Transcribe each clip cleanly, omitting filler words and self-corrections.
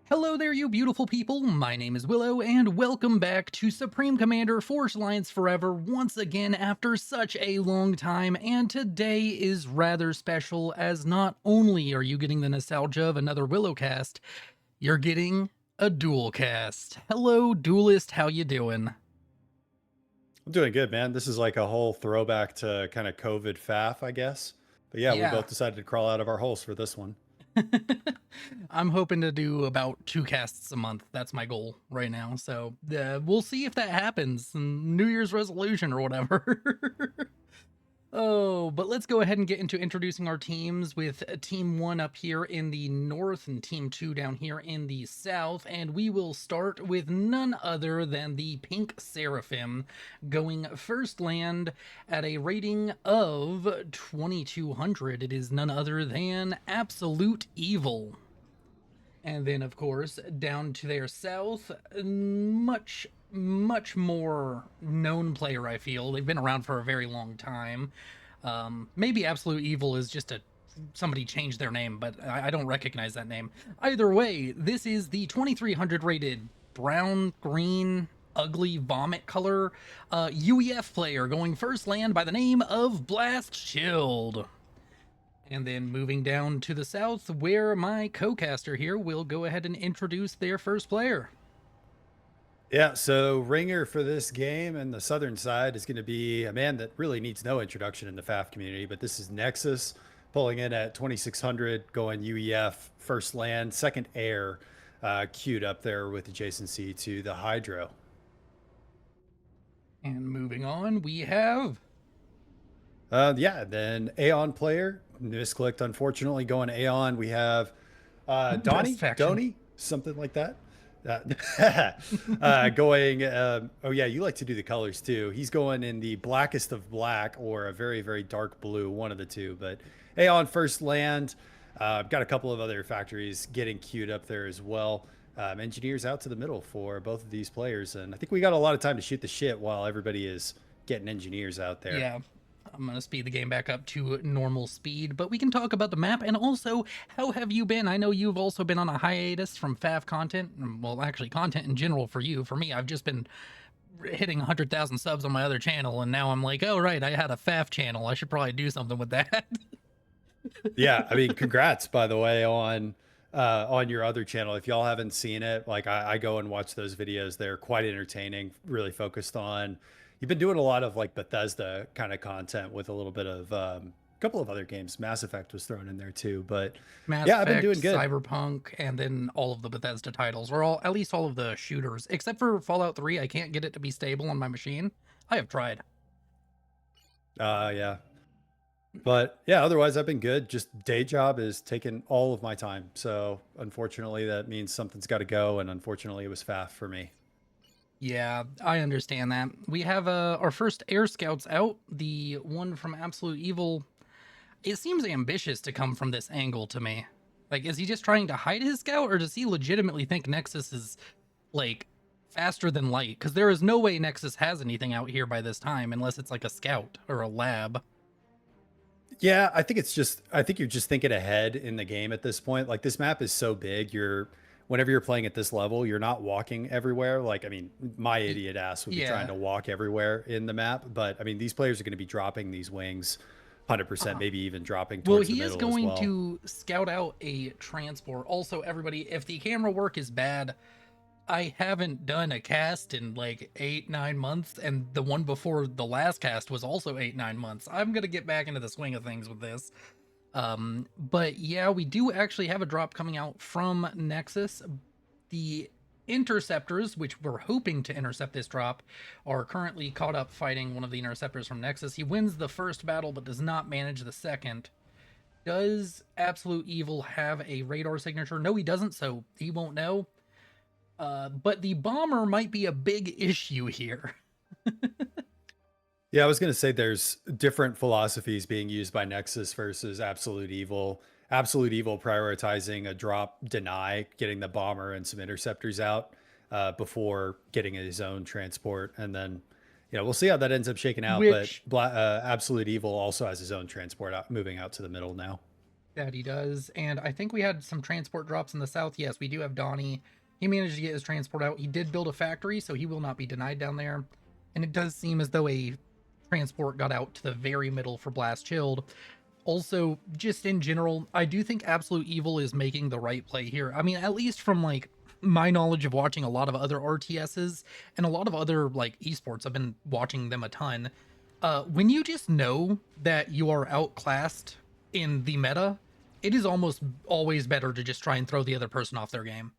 Hello there, you beautiful people. My name is Willow, and welcome back to Supreme Commander Force Alliance Forever once again after such a long time. And today is rather special, as not only are you getting the nostalgia of another Willow cast, you're getting a dual cast. Hello, duelist. How you doing? I'm doing good, man. This is like a whole throwback to kind of COVID FAF, I guess. But yeah, we Yeah. both decided to crawl out of our holes for this one. I'm hoping to do about 2 casts a month. That's my goal right now. So we'll see if that happens. New Year's resolution or whatever. Oh, but let's go ahead and get into introducing our teams with Team 1 up here in the north and Team 2 down here in the south. And we will start with none other than the Pink Seraphim going first land at a rating of 2200. It is none other than Absolute Evil. And then, of course, down to their south, much more known player, I feel. They've been around for a very long time. Maybe Absolute Evil is just somebody changed their name, but I don't recognize that name. Either way, this is the 2300 rated brown, green, ugly vomit color UEF player going first land by the name of Blast Shield. And then moving down to the south, where my co-caster here will go ahead and introduce their first player. Yeah, so ringer for this game and the southern side is going to be a man that really needs no introduction in the FAF community, but this is Nexus pulling in at 2600, going UEF, first land, second air, queued up there with adjacency to the Hydro. And moving on, we have Yeah, then Aeon player, misclicked unfortunately, going Aeon. We have Best Faction. Donnie, something like that. Going, oh yeah, you like to do the colors too. He's going in the blackest of black or a very, very dark blue, one of the two. But Aeon first land. Got a couple of other factories getting queued up there as well. Engineers out to the middle for both of these players. And I think we got a lot of time to shoot the shit while everybody is getting engineers out there. Yeah, I'm going to speed the game back up to normal speed, but we can talk about the map and also how have you been? I know you've also been on a hiatus from FAF content. Well, actually, content in general for you. For me, I've just been hitting 100,000 subs on my other channel, and now I'm like, oh, right, I had a FAF channel. I should probably do something with that. Yeah, I mean, congrats by the way on your other channel. If y'all haven't seen it, like I go and watch those videos. They're quite entertaining, really focused on. You've been doing a lot of like Bethesda kind of content with a little bit of a couple of other games. Mass Effect was thrown in there too, but Mass yeah, I've been Effect, doing good. Cyberpunk, and then all of the Bethesda titles, or all at least all of the shooters, except for Fallout 3. I can't get it to be stable on my machine. I have tried. Yeah, but yeah, otherwise I've been good. Just day job is taking all of my time, so unfortunately that means something's got to go, and unfortunately it was FAF for me. Yeah, I understand that. We have our first air scouts out. The one from Absolute Evil. It seems ambitious to come from this angle to me. Like, is he just trying to hide his scout, or does he legitimately think Nexus is, like, faster than light? Because there is no way Nexus has anything out here by this time, unless it's like a scout or a lab. Yeah, I think you're just thinking ahead in the game at this point. Like this map is so big, whenever you're playing at this level, you're not walking everywhere. Like, I mean, my idiot ass would be trying Yeah. to walk everywhere in the map, but I mean, these players are going to be dropping these wings 100%, maybe even dropping Well, towards the he is middle as going well. to scout out a transport. Also, everybody, if the camera work is bad, I haven't done a cast in like 8-9 months, and the one before the last cast was also 8-9 months. I'm gonna get back into the swing of things with this. But yeah, we do actually have a drop coming out from Nexus. The interceptors, which we're hoping to intercept this drop, are currently caught up fighting one of the interceptors from Nexus. He wins the first battle, but does not manage the second. Does Absolute Evil have a radar signature? No, he doesn't, so he won't know. But the bomber might be a big issue here. Yeah, I was going to say there's different philosophies being used by Nexus versus Absolute Evil. Absolute Evil prioritizing a drop deny, getting the bomber and some interceptors out before getting his own transport. And then, we'll see how that ends up shaking out. But Which Absolute Evil also has his own transport out, moving out to the middle now. That he does. And I think we had some transport drops in the south. Yes, we do have Donnie. He managed to get his transport out. He did build a factory, so he will not be denied down there. And it does seem as though a transport got out to the very middle for Blast Chilled. Also, just in general, I do think Absolute Evil is making the right play here. I mean, at least from like my knowledge of watching a lot of other RTSs and a lot of other like esports, I've been watching them a ton. When you just know that you are outclassed in the meta, it is almost always better to just try and throw the other person off their game.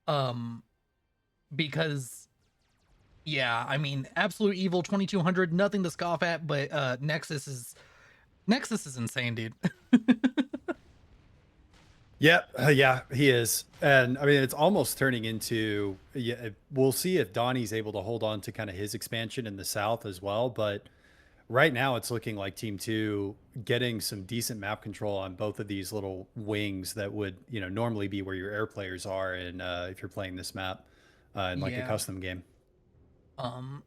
Um, because yeah, I mean, Absolute Evil 2200, nothing to scoff at, but Nexus is insane, dude. Yeah, yeah, he is. And I mean, it's almost turning into, yeah, we'll see if Donnie's able to hold on to kind of his expansion in the south as well. But right now, it's looking like Team Two getting some decent map control on both of these little wings that would, normally be where your air players are. And if you're playing this map in like a Yeah. custom game. Um,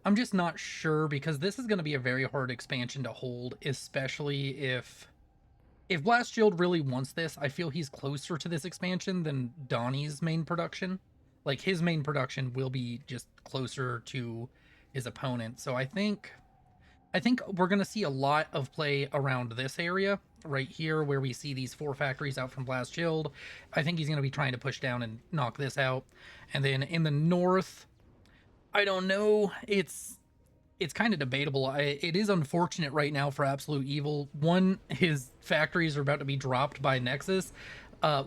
I'm just not sure because this is going to be a very hard expansion to hold, especially if Blast Shield really wants this. I feel he's closer to this expansion than Donnie's main production. Like his main production will be just closer to his opponent. So I think we're going to see a lot of play around this area right here where we see these 4 factories out from Blast Shield. I think he's going to be trying to push down and knock this out. And then in the north, I don't know. It's kind of debatable. It is unfortunate right now for Absolute Evil. One, his factories are about to be dropped by Nexus,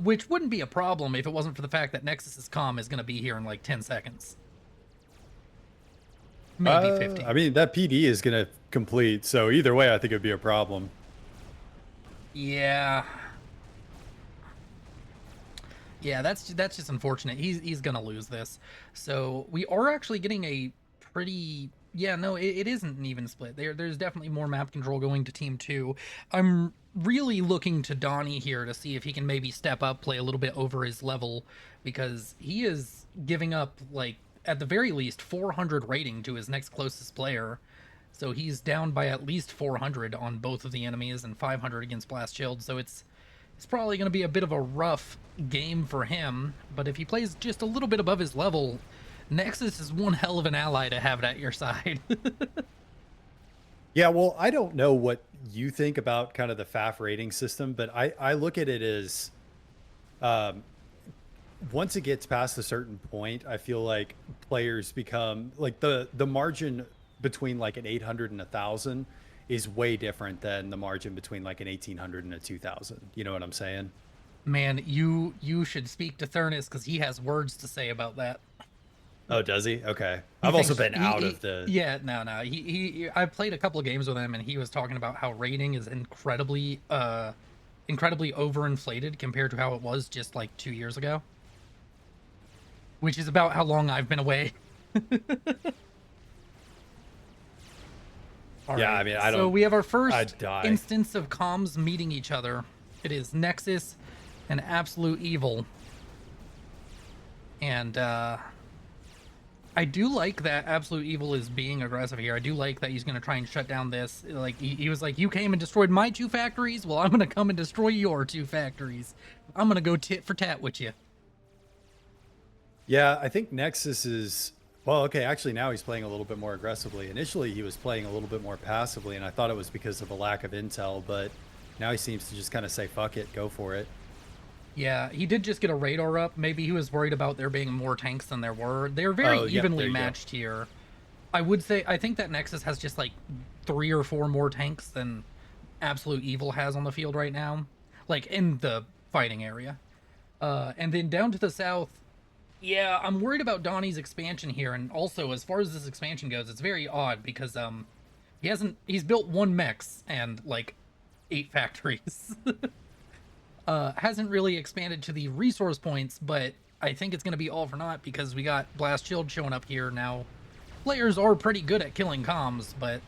which wouldn't be a problem if it wasn't for the fact that Nexus's comm is going to be here in like 10 seconds. Maybe 50. I mean, that PD is going to complete. So either way, I think it'd be a problem. Yeah. Yeah, that's just unfortunate. He's gonna lose this. So we are actually getting a pretty, yeah, no, it isn't an even split. There's definitely more map control going to Team 2. I'm really looking to Donnie here to see if he can maybe step up, play a little bit over his level, because he is giving up like at the very least 400 rating to his next closest player. So he's down by at least 400 on both of the enemies and 500 against Blast Shield. So it's probably going to be a bit of a rough game for him, but if he plays just a little bit above his level, Nexus is one hell of an ally to have at your side. Yeah, well, I don't know what you think about kind of the FAF rating system, but I look at it as um, once it gets past a certain point, I feel like players become like the margin between like an 800 and 1,000 is way different than the margin between like an 1,800 and a 2,000. You know what I'm saying? Man, you should speak to Thurnis because he has words to say about that. Oh, does he? Okay. He I've also thinks been out of the. yeah, no, he I played a couple of games with him and he was talking about how rating is incredibly overinflated compared to how it was just like 2 years ago, which is about how long I've been away. All Yeah, right, I mean, I so don't. we have our first I'd die. instance of comms meeting each other. It is Nexus and Absolute Evil. And I do like that Absolute Evil is being aggressive here. I do like that he's going to try and shut down this. Like, he was like, you came and destroyed my 2 factories? Well, I'm going to come and destroy your 2 factories. I'm going to go tit for tat with you. Yeah, I think Nexus is. Well, okay, actually, now he's playing a little bit more aggressively. Initially, he was playing a little bit more passively, and I thought it was because of a lack of intel, but now he seems to just kind of say, fuck it, go for it. Yeah, he did just get a radar up. Maybe he was worried about there being more tanks than there were. They're very Oh, yeah, evenly there you go. matched here. I would say, I think that Nexus has just like 3 or 4 more tanks than Absolute Evil has on the field right now. Like in the fighting area. And then down to the south, yeah, I'm worried about Donnie's expansion here. And also, as far as this expansion goes, it's very odd because he's built 1 mechs and like 8 factories. Hasn't really expanded to the resource points, but I think it's going to be all for naught because we got Blast Shield showing up here now. Players are pretty good at killing comms, but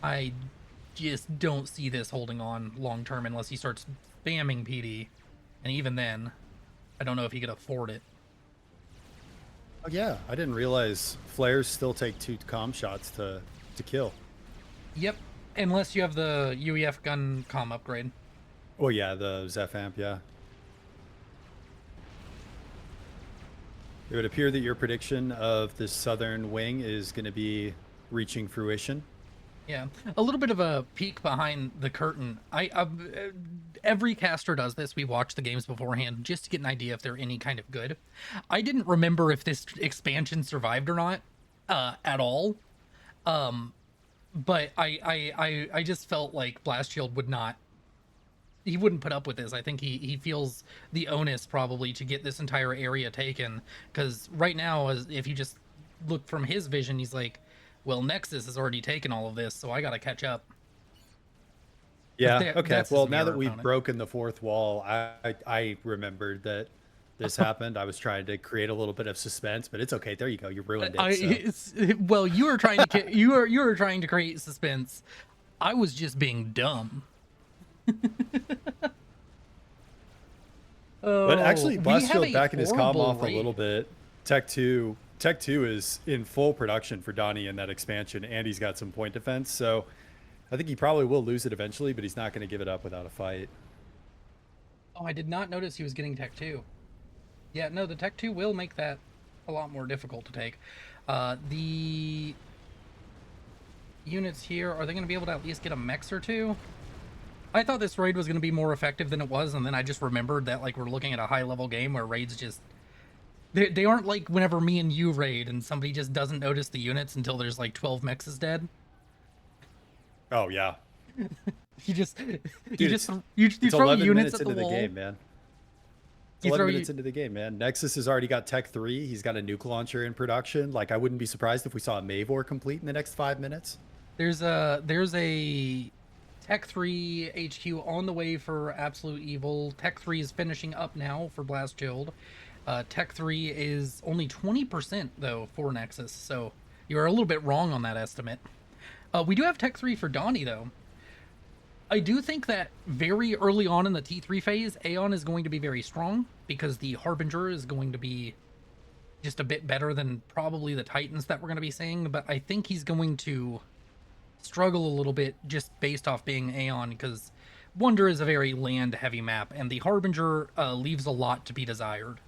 I just don't see this holding on long term unless he starts spamming PD. And even then, I don't know if he could afford it. Oh, yeah, I didn't realize flares still take 2 comm shots to kill. Yep. Unless you have the UEF gun comm upgrade. Oh yeah, the Zephamp, yeah. It would appear that your prediction of the southern wing is going to be reaching fruition. Yeah, a little bit of a peek behind the curtain. Every caster does this. We watch the games beforehand just to get an idea if they're any kind of good. I didn't remember if this expansion survived or not at all. But I just felt like Blast Shield would not. He wouldn't put up with this. I think he feels the onus probably to get this entire area taken, because right now, as if you just look from his vision, he's like, well, Nexus has already taken all of this, so I got to catch up. Yeah. Okay. Well, now that we've opponent. broken the fourth wall, I remembered that this happened. I was trying to create a little bit of suspense, but it's okay. There you go. You ruined it. Well, you were trying to you were trying to create suspense. I was just being dumb. But actually, Oh, Blast Shield backing his comm off raid. a little bit. Tech 2 is in full production for Donnie in that expansion, and he's got some point defense. So I think he probably will lose it eventually, but he's not going to give it up without a fight. Oh, I did not notice he was getting Tech 2. Yeah, no, the Tech 2 will make that a lot more difficult to take. The units here, are they going to be able to at least get a mech or two? I thought this raid was going to be more effective than it was, and then I just remembered that like we're looking at a high-level game where raids just... They aren't like whenever me and you raid and somebody just doesn't notice the units until there's like 12 mechs is dead. Oh, yeah. You just... Dude, you throw 11 units minutes at into the the wall. game, man. It's You 11 throw minutes into the game, man. Nexus has already got Tech 3. He's got a nuke launcher in production. Like, I wouldn't be surprised if we saw a Mavor complete in the next 5 minutes. There's a Tech 3 HQ on the way for Absolute Evil. Tech 3 is finishing up now for Blast Shield. Tech 3 is only 20% though for Nexus, so you're a little bit wrong on that estimate. We do have Tech 3 for Donnie though. I do think that very early on in the T3 phase, Aeon is going to be very strong because the Harbinger is going to be just a bit better than probably the Titans that we're going to be seeing, but I think he's going to struggle a little bit just based off being Aeon, because Wonder is a very land heavy map and the Harbinger leaves a lot to be desired.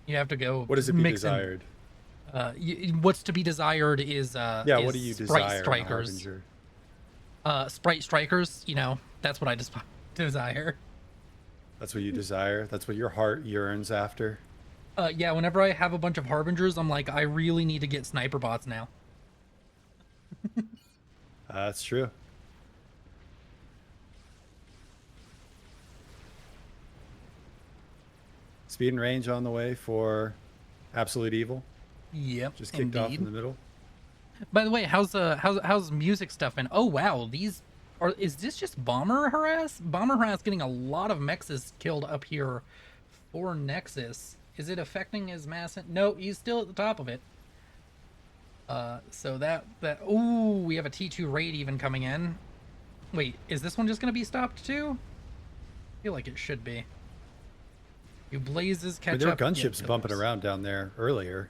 You have to go. What is to be desired? What's to be desired is Yeah, is what do you sprite desire? strikers. Sprite strikers, you know, that's what I just desire. That's what you desire. That's what your heart yearns after. Yeah, whenever I have a bunch of Harbingers, I'm like, I really need to get sniper bots now. That's true. Speed and range on the way for Absolute Evil. Yep, Just kicked off in indeed. the middle. By the way, how's music stuff been? Oh wow, is this just bomber harass? Bomber harass getting a lot of mexes killed up here for Nexus. Is it affecting his mass? No, he's still at the top of it. So that ooh, we have a T2 raid even coming in. Wait, is this one just gonna be stopped too? I feel like it should be. You blazes catch There were up. gunships Yeah, bumping around down there earlier.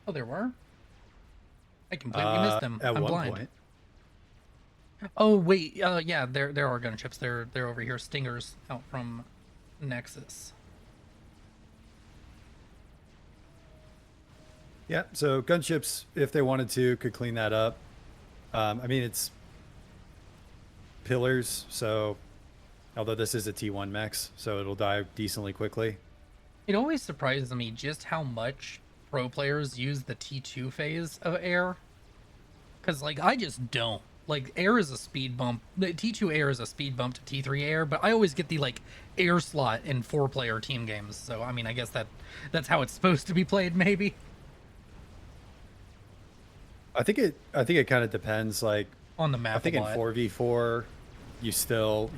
Oh, there were. I completely missed them. At I'm one blind. point. Oh wait, yeah, there are gunships. They're over here. Stingers out from Nexus. Yeah, so gunships, if they wanted to, could clean that up. I mean, it's pillars, so although this is a T1 mech, so it'll die decently quickly. It always surprises me just how much pro players use the T2 phase of air. Because, like, I just don't. Like, air is a speed bump. The T2 air is a speed bump to T3 air, but I always get the, like, air slot in 4-player team games. So, I mean, I guess that's how it's supposed to be played, maybe. I think it kind of depends. Like, On the map I think a in lot. 4v4, you still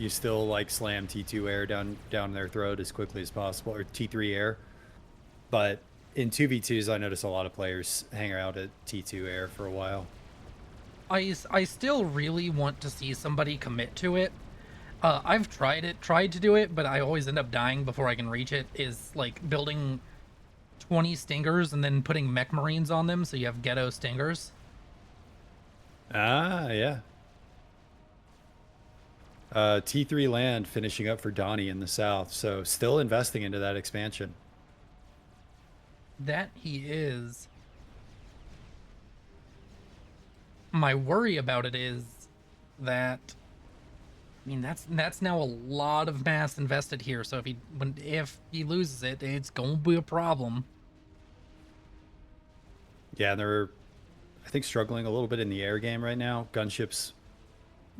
like slam T2 air down their throat as quickly as possible, or T3 air. But in 2v2s, I notice a lot of players hang out at T2 air for a while. I still really want to see somebody commit to it. I've tried to do it, but I always end up dying before I can reach it, is like building 20 stingers and then putting mech marines on them so you have ghetto stingers. Ah, yeah. T3 land finishing up for Donnie in the south, so still investing into that expansion. That he is. My worry about it is that, I mean, that's now a lot of mass invested here. So if he loses it, it's gonna be a problem. Yeah, they're, I think, struggling a little bit in the air game right now. Gunships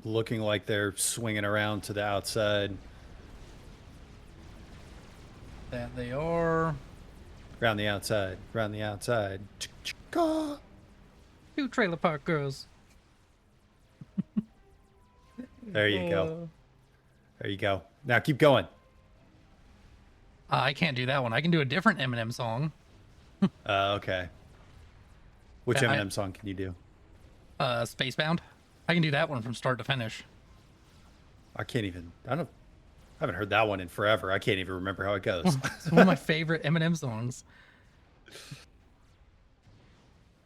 looking like they're swinging around to the outside. That they are. Round the outside. Round the outside. Two trailer park girls. There you go. There you go. Now keep going. I can't do that one. I can do a different Eminem song. Okay. Which Eminem song can you do? Spacebound. I can do that one from start to finish. I can't even. I haven't heard that one in forever. I can't even remember how it goes. It's one of my favorite Eminem songs.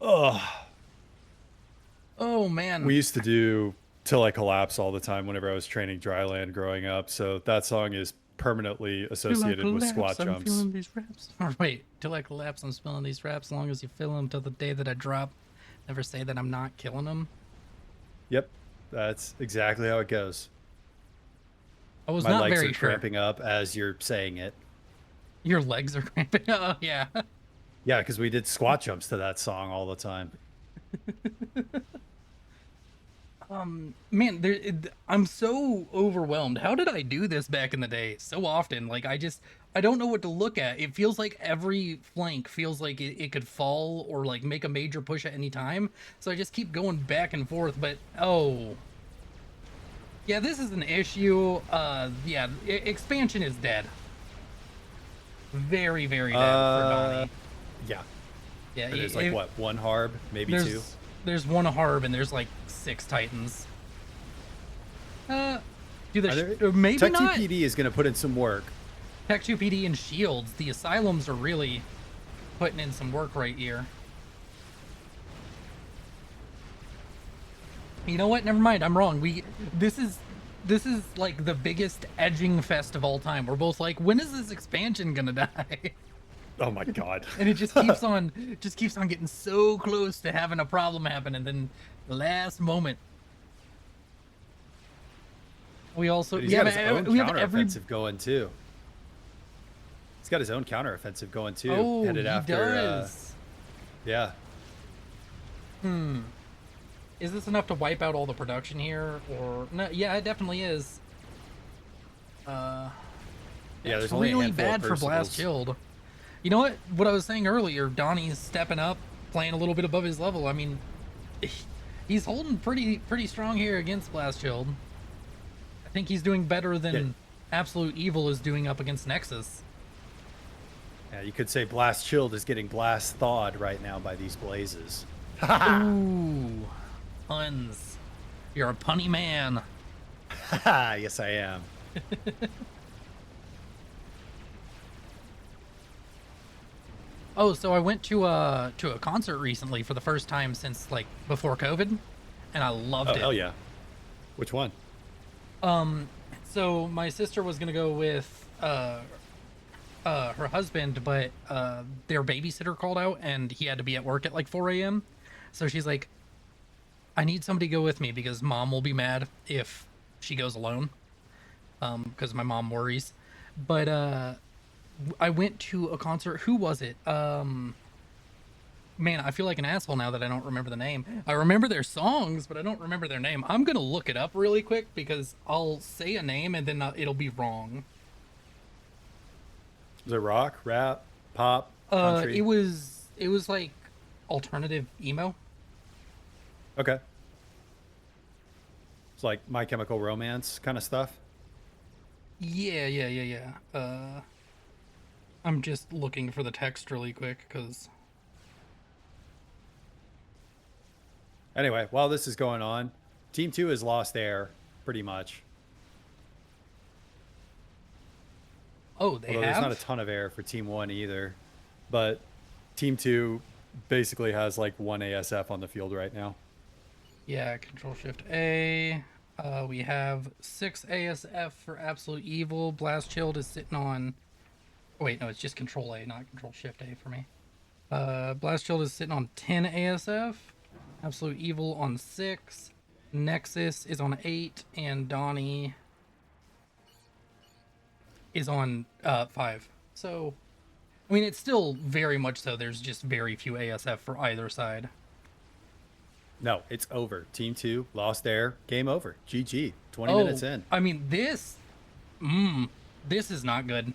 Oh man. We used to do Till I Collapse all the time whenever I was training dryland growing up. So that song is permanently associated with squat I'm jumps. feeling these raps. Or wait, till I collapse, I'm spilling these raps. As long as you feel them till the day that I drop. Never say that I'm not killing them. Yep, that's exactly how it goes. I was My not legs very are sure. cramping up as you're saying it. Your legs are cramping. Oh yeah. Yeah, because we did squat jumps to that song all the time. Man, I'm so overwhelmed. How did I do this back in the day so often? Like, I don't know what to look at. It feels like every flank feels like it could fall or like make a major push at any time. So I just keep going back and forth. But oh, yeah, this is an issue. Yeah, expansion is dead. Very, very dead for Donnie. Yeah. Yeah, There's like what, one harb, maybe two. There's one harb and there's like 6 titans. Maybe Tech 2 not. PD is going to put in some work. Tech 2 PD and shields. The asylums are really putting in some work right here. You know what? Never mind. I'm wrong. This is like the biggest edging fest of all time. We're both like, when is this expansion gonna die? Oh my god. And it just keeps on getting so close to having a problem happen, and then the last moment. We also He's got his own counteroffensive going too. He's got his own counteroffensive going too. Oh, headed he after, does. Yeah. Is this enough to wipe out all the production here, or no? Yeah, it definitely is. Yeah, there's it's only a really handful bad of for Blast Shield. You know what? What I was saying earlier, Donnie's stepping up, playing a little bit above his level. I mean, he's holding pretty strong here against Blast Shield. I think he's doing better than Absolute Evil is doing up against Nexus. Yeah, you could say Blast Shield is getting blast thawed right now by these blazes. Ooh, puns. You're a punny man. Yes, I am. Oh, so I went to a concert recently for the first time since like before COVID, and I loved it. Oh yeah. Which one? So my sister was gonna go with her husband, but their babysitter called out and he had to be at work at like 4 a.m. So she's like, I need somebody to go with me because mom will be mad if she goes alone. Because my mom worries. But I went to a concert. Who was it? Man, I feel like an asshole now that I don't remember the name. I remember their songs, but I don't remember their name. I'm gonna look it up really quick because I'll say a name and then it'll be wrong. Was it rock, rap, pop, country? It was like alternative emo. Okay. It's like My Chemical Romance kind of stuff. Yeah. I'm just looking for the text really quick because. Anyway, while this is going on, Team 2 has lost air, pretty much. Oh, they Although have? there's not a ton of air for Team 1 either. But Team 2 basically has like one ASF on the field right now. Yeah, Control Shift A. We have 6 ASF for Absolute Evil. Blast Shield is sitting on. Oh, wait, no, it's just Control A, not Control Shift A for me. Blast Shield is sitting on 10 ASF. Absolute Evil on 6. Nexus is on 8, and Donnie is on 5. So, I mean, it's still very much so. There's just very few ASF for either side. No, it's over. Team 2 lost there. Game over. GG. 20 Oh, minutes in. I mean, this is not good.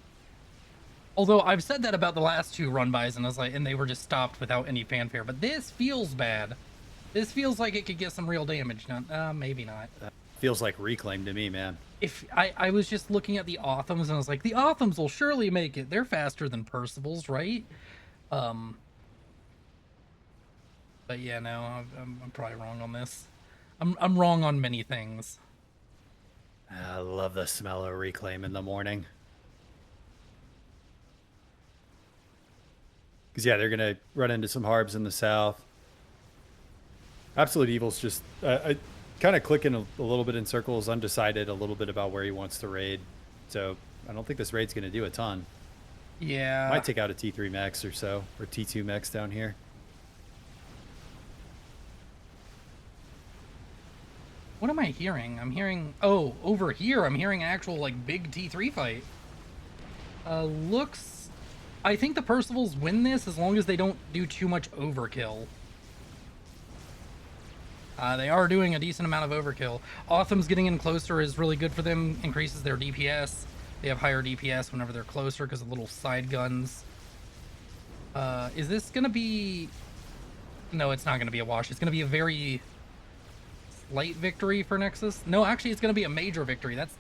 Although I've said that about the last 2 run-bys, and I was like, and they were just stopped without any fanfare. But this feels bad. This feels like it could get some real damage. Not, maybe not. Feels like Reclaim to me, man. If I was just looking at the Othams, and I was like, the Othams will surely make it. They're faster than Percival's, right? But yeah, no, I'm probably wrong on this. I'm wrong on many things. I love the smell of Reclaim in the morning. Because, yeah, they're going to run into some harbs in the south. Absolute Evil's just kind of clicking a little bit in circles, undecided a little bit about where he wants to raid. So I don't think this raid's going to do a ton. Yeah. Might take out a T3 mechs or so, or T2 mechs down here. What am I hearing? I'm hearing... Oh, over here, I'm hearing an actual, like, big T3 fight. Looks... I think the Percivals win this as long as they don't do too much overkill. They are doing a decent amount of overkill. Otham's getting in closer is really good for them. Increases their DPS. They have higher DPS whenever they're closer because of little side guns. Is this going to be... No, it's not going to be a wash. It's going to be a very... slight victory for Nexus. No, actually, it's going to be a major victory. That's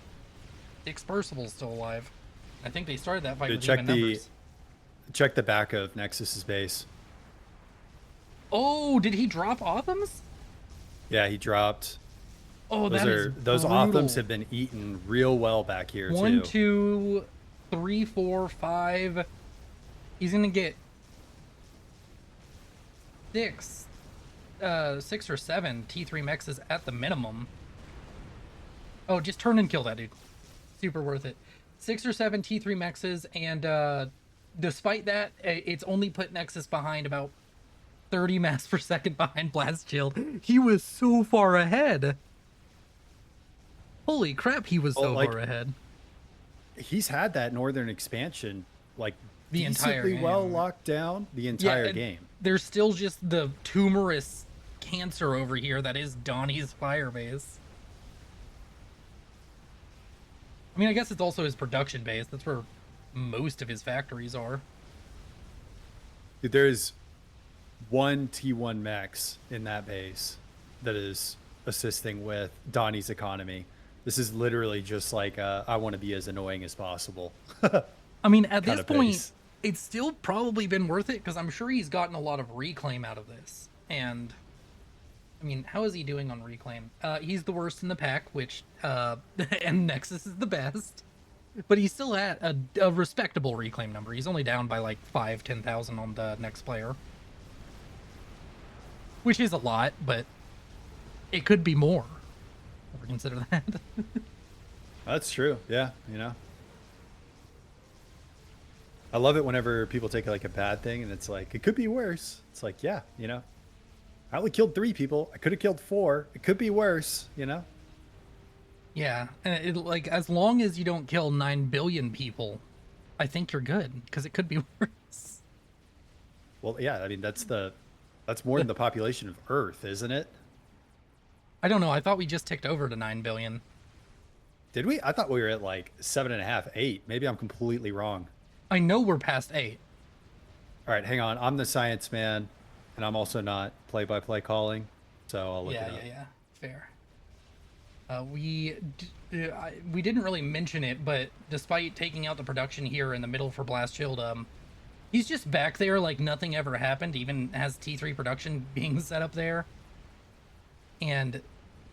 6 Percivals still alive. I think they started that fight with even numbers. Check the back of Nexus's base. Oh, did he drop Othams? Yeah, he dropped. Oh, those Othams have been eaten real well back here. 1, 2, 3, 4, 5. He's going to get 6 or 7 T3 mexes at the minimum. Oh, just turn and kill that dude. Super worth it. 6 or 7 T3 mexes, and despite that, it's only put Nexus behind about 30 mass per second behind Blast Shield. He was so far ahead. Holy crap, he was so far ahead. He's had that northern expansion like the entire game. Well locked down the entire game. There's still just the tumorous cancer over here that is Donnie's firebase. I mean, I guess it's also his production base. That's where most of his factories are. Dude, there's 1 T1 Max in that base that is assisting with Donnie's economy. This is literally just like I want to be as annoying as possible. I mean, at this point, it's still probably been worth it because I'm sure he's gotten a lot of reclaim out of this. And I mean, how is he doing on reclaim? He's the worst in the pack, which and Nexus is the best. But he's still at a respectable reclaim number. He's only down by like 10,000 on the next player. Which is a lot, but it could be more. Ever consider that? That's true. Yeah, you know. I love it whenever people take like a bad thing and it's like, it could be worse. It's like, yeah, you know. I only killed 3 people. I could have killed 4. It could be worse, you know? Yeah, and like, as long as you don't kill 9 billion people, I think you're good, because it could be worse. Well, yeah, I mean, that's more than the population of Earth, isn't it? I don't know. I thought we just ticked over to 9 billion. Did we? I thought we were at like 7.5, 8. Maybe I'm completely wrong. I know we're past 8. All right, hang on. I'm the science man, and I'm also not play-by-play calling, so I'll look it up. Yeah, fair. We didn't really mention it, but despite taking out the production here in the middle for Blast Shield, he's just back there like nothing ever happened, even has T3 production being set up there. And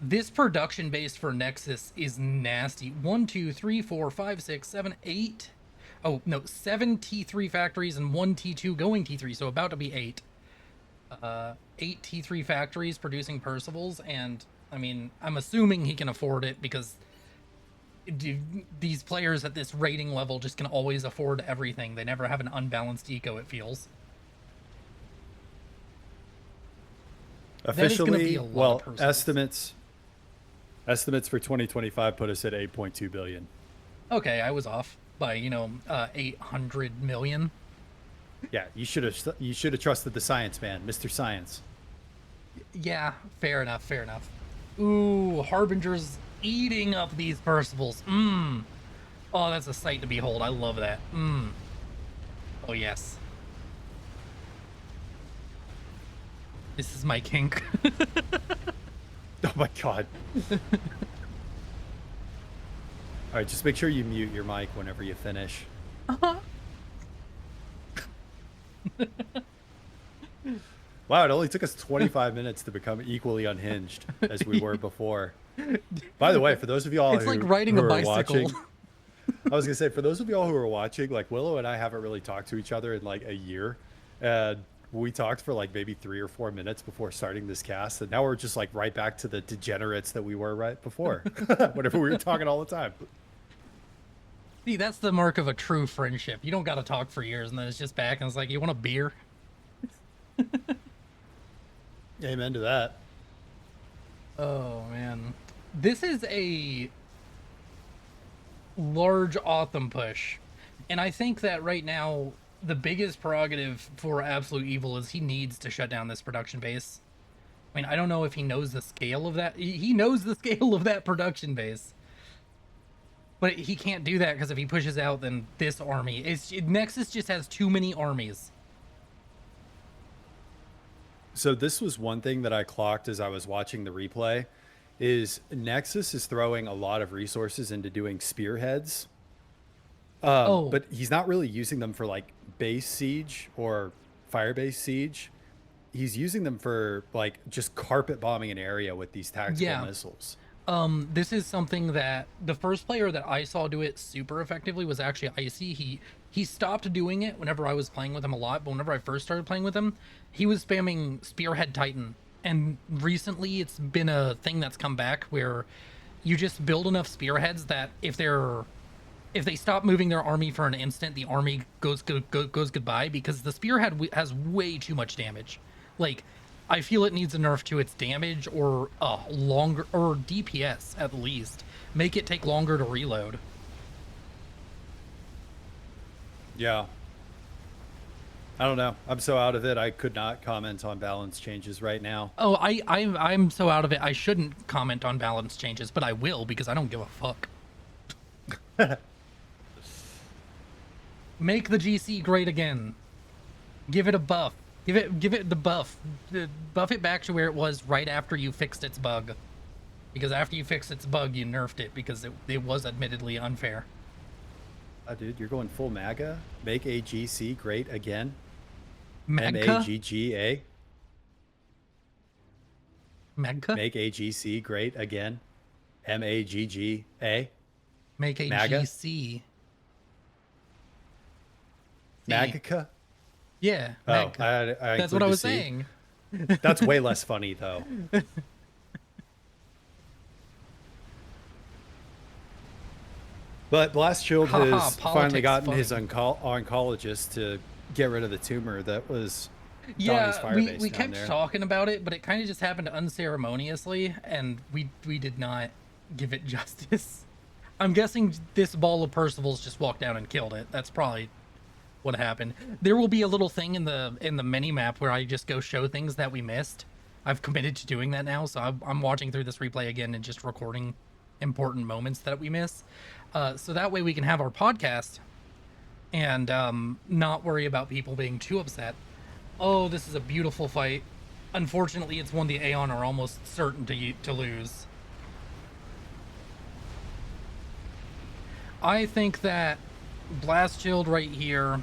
this production base for Nexus is nasty. 1, 2, 3, 4, 5, 6, 7, 8. Oh, no, 7 T3 factories and 1 T2 going T3, so about to be 8. 8 T3 factories producing Percivals, and I mean, I'm assuming he can afford it because these players at this rating level just can always afford everything. They never have an unbalanced eco, it feels. Officially, well, estimates for 2025 put us at 8.2 billion. Okay, I was off by 800 million. Yeah, you should have trusted the science man, Mr. Science. Yeah, fair enough, fair enough. Ooh, Harbinger's eating up these Percivals. Oh, that's a sight to behold. I love that. Oh yes. This is my kink. Oh my god. All right, just make sure you mute your mic whenever you finish. Wow, it only took us 25 minutes to become equally unhinged as we were before. By the way, for those of y'all it's like riding a bicycle. Watching, I was gonna say, for those of y'all who are watching, like Willow and I haven't really talked to each other in like a year, and we talked for like maybe 3 or 4 minutes before starting this cast, and now we're just like right back to the degenerates that we were right before, whenever we were talking all the time. See, that's the mark of a true friendship. You don't got to talk for years, and then it's just back, and it's like, you want a beer? Amen to that. Oh, man. This is a large Autumn push, and I think that right now, the biggest prerogative for Absolute Evil is he needs to shut down this production base. I mean, I don't know if he knows the scale of that. He knows the scale of that production base. But he can't do that because if he pushes out, then this army... Nexus just has too many armies. So this was one thing that I clocked as I was watching the replay, is Nexus is throwing a lot of resources into doing spearheads. But he's not really using them for like base siege or firebase siege. He's using them for like just carpet bombing an area with these tactical missiles. This is something that the first player that I saw do it super effectively was actually Icy. He stopped doing it whenever I was playing with him a lot, but whenever I first started playing with him, he was spamming Spearhead Titan. And recently it's been a thing that's come back where you just build enough spearheads that if they stop moving their army for an instant, the army goes goodbye, because the spearhead has way too much damage. Like, I feel it needs a nerf to its damage or longer, or DPS at least. Make it take longer to reload. Yeah. I don't know. I'm so out of it. I could not comment on balance changes right now. Oh, I'm so out of it. I shouldn't comment on balance changes, but I will because I don't give a fuck. Make the GC great again. Give it a buff. Give it the buff. Buff it back to where it was right after you fixed its bug. Because after you fixed its bug, you nerfed it because it was admittedly unfair. Dude, you're going full MAGA? Make a GC great again? MAGA? M-A-G-G-A? MAGA? Make a GC great again? M-A-G-G-A? Make a MAGA? GC. MAGA? Yeah. Oh, that's what I was saying. That's way less funny, though. But Blast Shield has finally gotten his oncologist to get rid of the tumor that was Donnie's firebase we kept talking about it, but it kind of just happened unceremoniously, and we did not give it justice. I'm guessing this ball of Percival's just walked down and killed it. That's probably what happened. There will be a little thing in the mini map where I just go show things that we missed. I've committed to doing that now, so I'm watching through this replay again and just recording important moments that we miss. So that way we can have our podcast and not worry about people being too upset. Oh, this is a beautiful fight. Unfortunately, it's one the Aeon are almost certain to lose. I think that Blast Shield right here...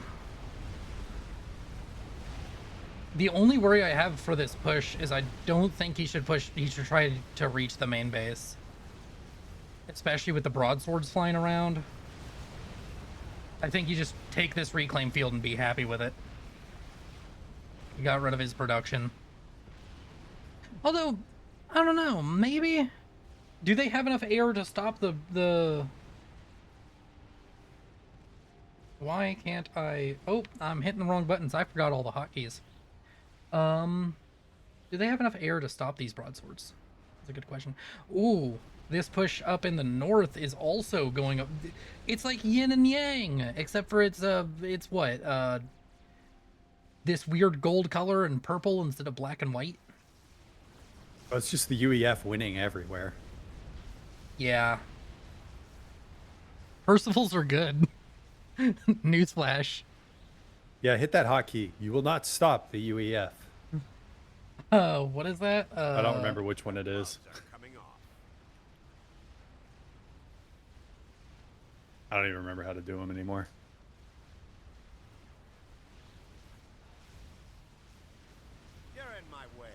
The only worry I have for this push is I don't think he should try to reach the main base. Especially with the broadswords flying around. I think you just take this reclaim field and be happy with it. He got rid of his production. Although, I don't know, maybe... Do they have enough air to stop the... Why can't I... Oh, I'm hitting the wrong buttons. I forgot all the hotkeys. Do they have enough air to stop these broadswords? That's a good question. Ooh, this push up in the north is also going up. It's like yin and yang, except for it's what? This weird gold color and purple instead of black and white. Oh, it's just the UEF winning everywhere. Yeah. Percivals are good. Newsflash. Yeah, hit that hotkey. You will not stop the UEF. What is that? I don't remember which one it is. I don't even remember how to do them anymore. You're in my way.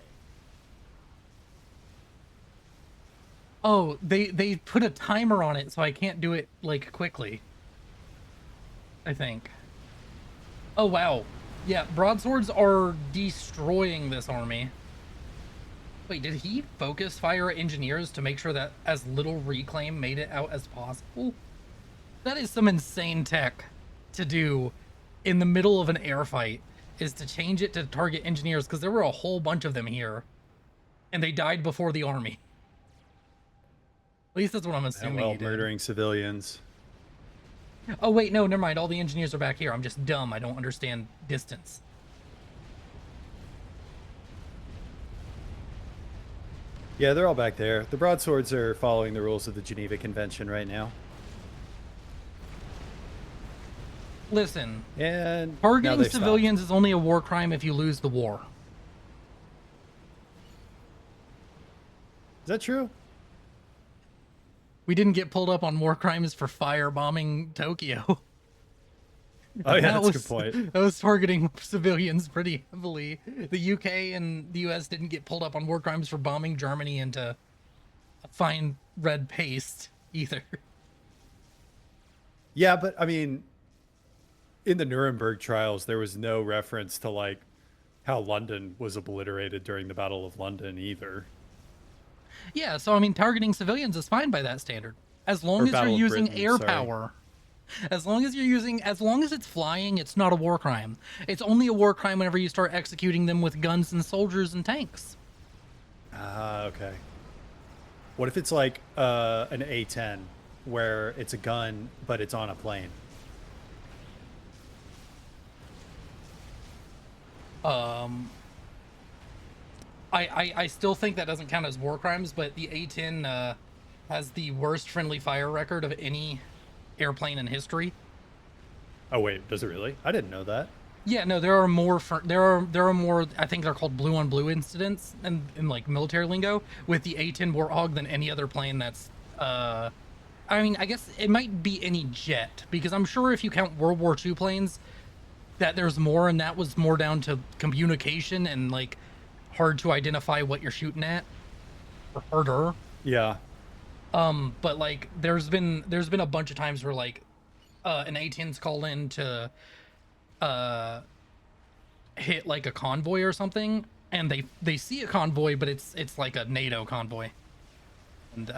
Oh, they put a timer on it, so I can't do it, like, quickly. I think. Oh, wow. Yeah, broadswords are destroying this army. Wait, did he focus fire engineers to make sure that as little reclaim made it out as possible? That is some insane tech to do in the middle of an air fight, is to change it to target engineers, because there were a whole bunch of them here, and they died before the army. At least that's what I'm assuming. Well, murdering civilians. Oh, wait, no, never mind. All the engineers are back here. I'm just dumb. I don't understand distance. Yeah, they're all back there. The broadswords are following the rules of the Geneva Convention right now. Listen, and targeting civilians is only a war crime if you lose the war. Is that true? We didn't get pulled up on war crimes for firebombing Tokyo. Oh yeah, that's a good point. That was targeting civilians pretty heavily. The UK and the US didn't get pulled up on war crimes for bombing Germany into fine red paste either. Yeah, but I mean, in the Nuremberg trials, there was no reference to like how London was obliterated during the Battle of London either. Yeah, so I mean, targeting civilians is fine by that standard, as long as you're using air power. As long as it's flying, it's not a war crime. It's only a war crime whenever you start executing them with guns and soldiers and tanks. Ah, okay. What if it's like an A-10, where it's a gun, but it's on a plane? I still think that doesn't count as war crimes, but the A-10 has the worst friendly fire record of any airplane in history. Oh wait, does it really? I didn't know that. Yeah, no, there are more. There are more. I think they're called blue on blue incidents in like military lingo with the A-10 Warthog than any other plane. That's I mean, I guess it might be any jet, because I'm sure if you count World War II planes, that there's more, and that was more down to communication and like hard to identify what you're shooting at, or harder. Yeah. But like there's been a bunch of times where like an A-10's called in to hit like a convoy or something, and they see a convoy, but it's like a NATO convoy, and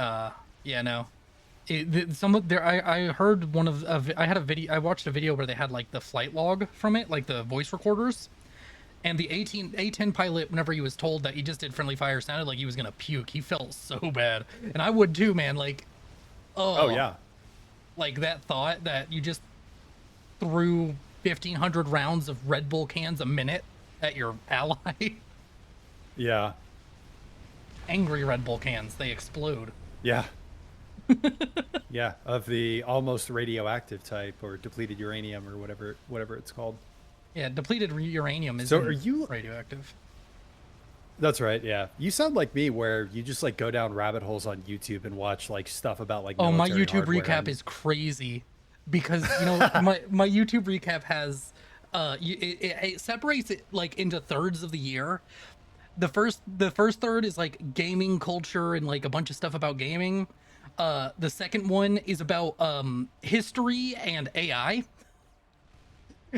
yeah, no, I heard one of I watched a video where they had like the flight log from it, like the voice recorders, and the A-10 pilot, whenever he was told that he just did friendly fire, sounded like he was gonna puke. He felt so bad, and I would too, man. Like, oh yeah, like that thought that you just threw 1,500 rounds of Red Bull cans a minute at your ally. Yeah. Angry Red Bull cans, they explode. Yeah. Yeah, of the almost radioactive type, or depleted uranium, or whatever it's called. Yeah, depleted uranium is radioactive. That's right, yeah. You sound like me, where you just like go down rabbit holes on YouTube and watch like stuff about like my YouTube recap is crazy, because you know my YouTube recap has it separates it like into thirds of the year. The first third is like gaming culture and like a bunch of stuff about gaming. The second one is about history and AI.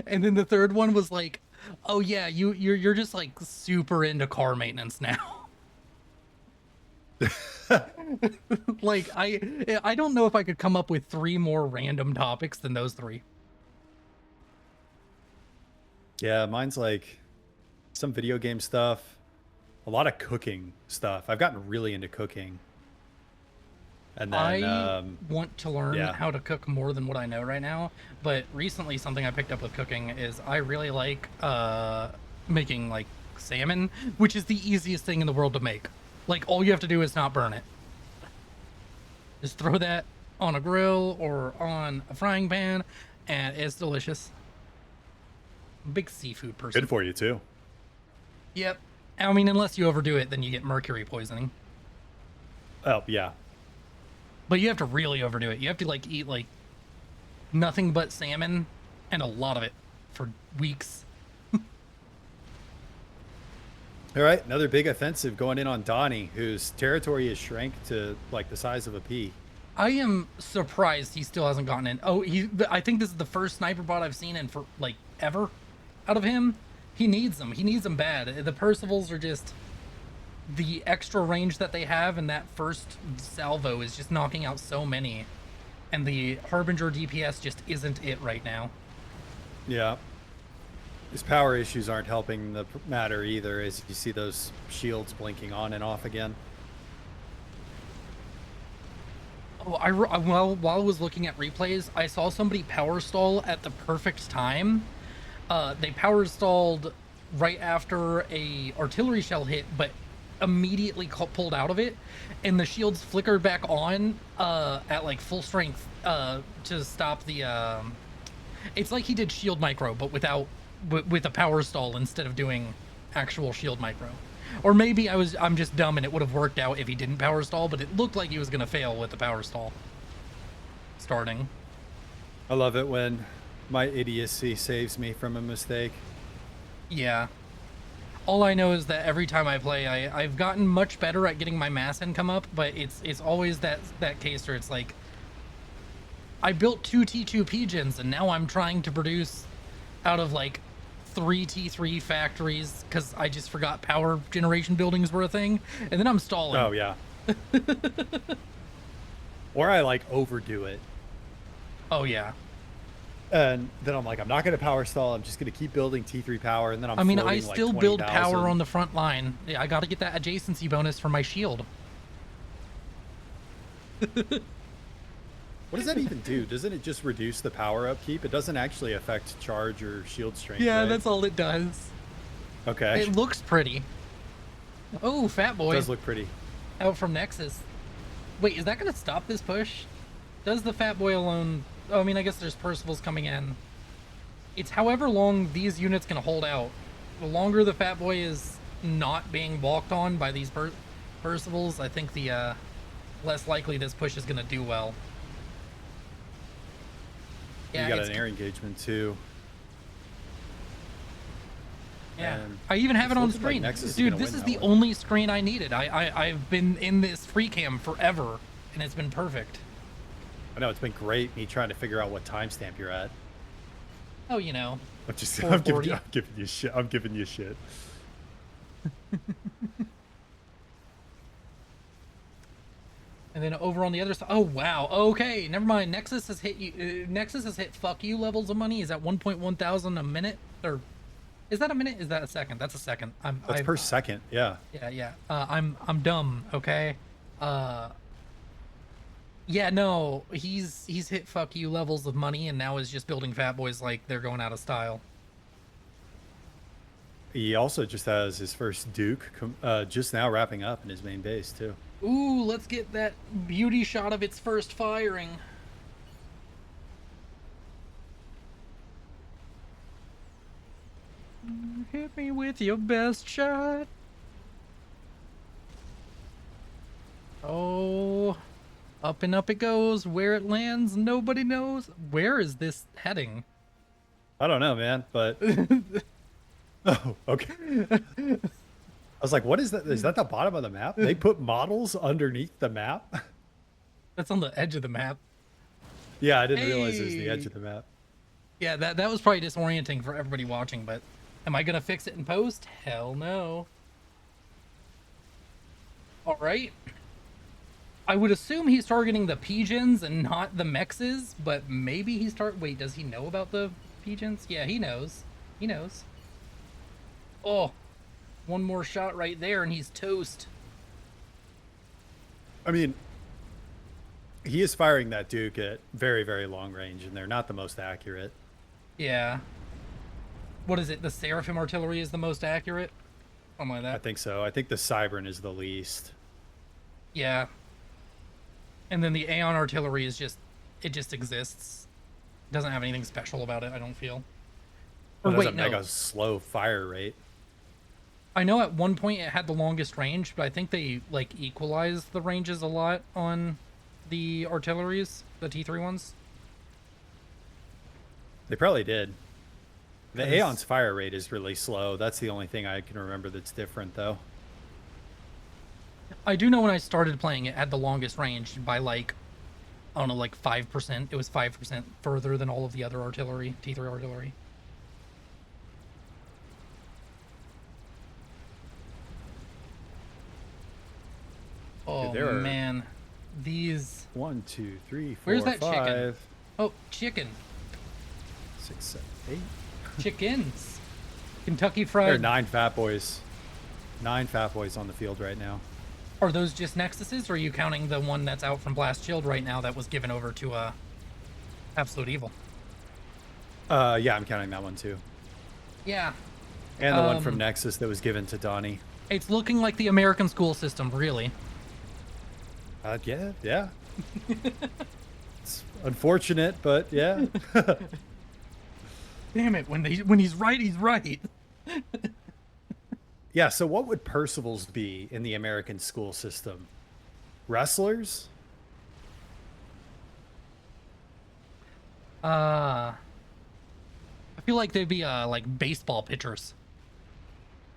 And then the third one was like, oh yeah, you're just like super into car maintenance now. Like, I don't know if I could come up with 3 more random topics than those 3. Yeah, mine's like some video game stuff, a lot of cooking stuff. I've gotten really into cooking. And then, I want to learn yeah. how to cook more than what I know right now, but recently something I picked up with cooking is I really like making like salmon, which is the easiest thing in the world to make. Like, all you have to do is not burn it. Just throw that on a grill or on a frying pan, and it's delicious. Big seafood person. Good for you too. Yep. I mean, unless you overdo it, then you get mercury poisoning. Oh, yeah. But you have to really overdo it. You have to like eat like nothing but salmon and a lot of it for weeks. All right, another big offensive going in on Donnie, whose territory is shrank to like the size of a pea. I am surprised he still hasn't gotten in. Oh, I think this is the first sniper bot I've seen in for like ever out of him. He needs them. He needs them bad. The Percivals are just the extra range that they have, and that first salvo is just knocking out so many. And the Harbinger DPS just isn't it right now. Yeah. His power issues aren't helping the matter either, as you see those shields blinking on and off again. Oh, while I was looking at replays, I saw somebody power stall at the perfect time. They power stalled right after a artillery shell hit, but immediately pulled out of it, and the shields flickered back on at like full strength to stop the. It's like he did shield micro, but with a power stall instead of doing actual shield micro. Or maybe I'm just dumb and it would have worked out if he didn't power stall, but it looked like he was gonna fail with the power stall starting. I love it when my idiocy saves me from a mistake. Yeah. All I know is that every time I play, I've gotten much better at getting my mass income up, but it's always that case where it's like, I built 2 T2P gens and now I'm trying to produce out of like 3 T3 factories because I just forgot power generation buildings were a thing, and then I'm stalling. Oh, yeah. Or I like overdo it. Oh, yeah. And then I'm like, I'm not going to power stall. I'm just going to keep building T3 power. And then I mean, I floating, still like, build 20,000. power on the front line. Yeah, I got to get that adjacency bonus for my shield. What does that even do? Doesn't it just reduce the power upkeep? It doesn't actually affect charge or shield strength. Yeah, right? that's all it does. Okay. It looks pretty. Oh, Fat Boy. It does look pretty. Out from Nexus. Wait, is that going to stop this push? Does the Fat Boy alone... Oh, I mean, I guess there's Percivals coming in. It's however long these units can hold out. The longer the Fat Boy is not being walked on by these Percivals, I think the less likely this push is going to do well. Yeah, You got an air engagement too. Yeah, And I even have it on looking like screen. Nexus is Dude, gonna this win is that the one. only screen I needed. I've been in this free cam forever, and it's been perfect. I know it's been great me trying to figure out what timestamp you're at. Oh, you know. I'm just 440. I'm giving you shit. I'm giving you shit. And then over on the other side, oh wow, okay, never mind. Nexus has hit you. Nexus has hit fuck you levels of money. Is that 1.1 thousand a minute, or is that a minute? Is that a second? That's a second. That's per second. Yeah. Yeah. I'm dumb. Okay. Yeah, no, he's hit fuck you levels of money, and now is just building Fat Boys like they're going out of style. He also just has his first Duke just now wrapping up in his main base too. Ooh, let's get that beauty shot of its first firing. Hit me with your best shot. Oh, up and up it goes. Where it lands, nobody knows. Where is this heading? I don't know, man, but oh, okay. I was like, what is that? Is that the bottom of the map? They put models underneath the map? That's on the edge of the map. Yeah, I didn't realize it was the edge Hey. of the map. Yeah, that was probably disorienting for everybody watching, but am I gonna fix it in post? Hell no. All right. I would assume he's targeting the Pigeons and not the Mexes, but maybe he's wait, does he know about the Pigeons? Yeah, he knows. He knows. Oh, one more shot right there and he's toast. I mean, he is firing that Duke at very, very long range, and they're not the most accurate. Yeah. What is it? The Seraphim artillery is the most accurate? Something like that. I think so. I think the Cybern is the least. Yeah. And then the Aeon artillery is just, it just exists. Doesn't have anything special about it, I don't feel. Or It has wait, a no. mega slow fire rate. I know at one point it had the longest range, but I think they like equalized the ranges a lot on the artilleries, the T3 ones. They probably did. The 'Cause- Aeon's fire rate is really slow. That's the only thing I can remember that's different, though. I do know when I started playing it had the longest range by like, I don't know, like 5%. It was 5% further than all of the other artillery, T3 artillery. Oh there are- man, these. 1, 2, 3, 4, Where's that 5, chicken? Oh, chicken. 6, 7, 8. Chickens. Kentucky There are Fried. 9 Fat Boys. 9 Fat Boys on the field right now. Are those just Nexuses, or are you counting the one that's out from Blast Shield right now that was given over to Absolute Evil? Yeah, I'm counting that one too. Yeah. And the one from Nexus that was given to Donnie. It's looking like the American school system, really. Yeah. It's unfortunate, but yeah. Damn it, when he's right, he's right. Yeah, so what would Percival's be in the American school system? Wrestlers? I feel like they'd be like baseball pitchers.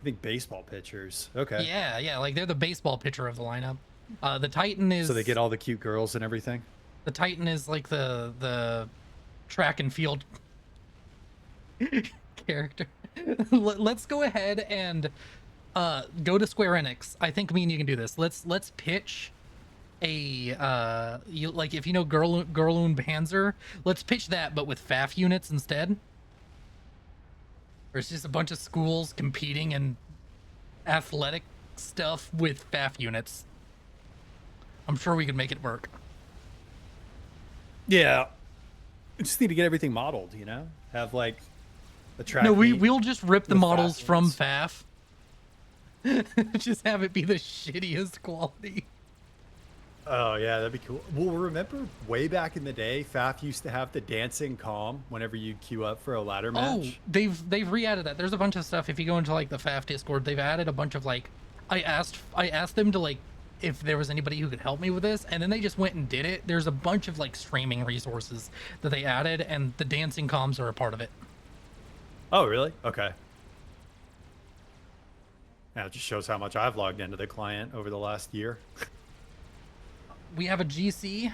I think baseball pitchers. Okay. Yeah, like they're the baseball pitcher of the lineup. The Titan is So they get all the cute girls and everything? the Titan is like the track and field character. Let's go ahead and go to Square Enix. I think me and you can do this. Let's pitch a you like if you know Gerlund Panzer, let's pitch that but with FAF units instead. There's just a bunch of schools competing in athletic stuff with FAF units. I'm sure we could make it work. Yeah. We just need to get everything modeled, you know? Have like a track. No, meet we'll just rip the with models FAF from units. FAF. Just have it be the shittiest quality. Oh yeah, that'd be cool. Well, remember way back in the day, FAF used to have the dancing calm whenever you queue up for a ladder Oh, match. they've re-added that. There's a bunch of stuff. If you go into like the FAF Discord, they've added a bunch of like, I asked them to like if there was anybody who could help me with this, and then they just went and did it. There's a bunch of like streaming resources that they added, and the dancing comms are a part of it. Oh, really? Okay. Now it just shows how much I've logged into the client over the last year. We have a GC,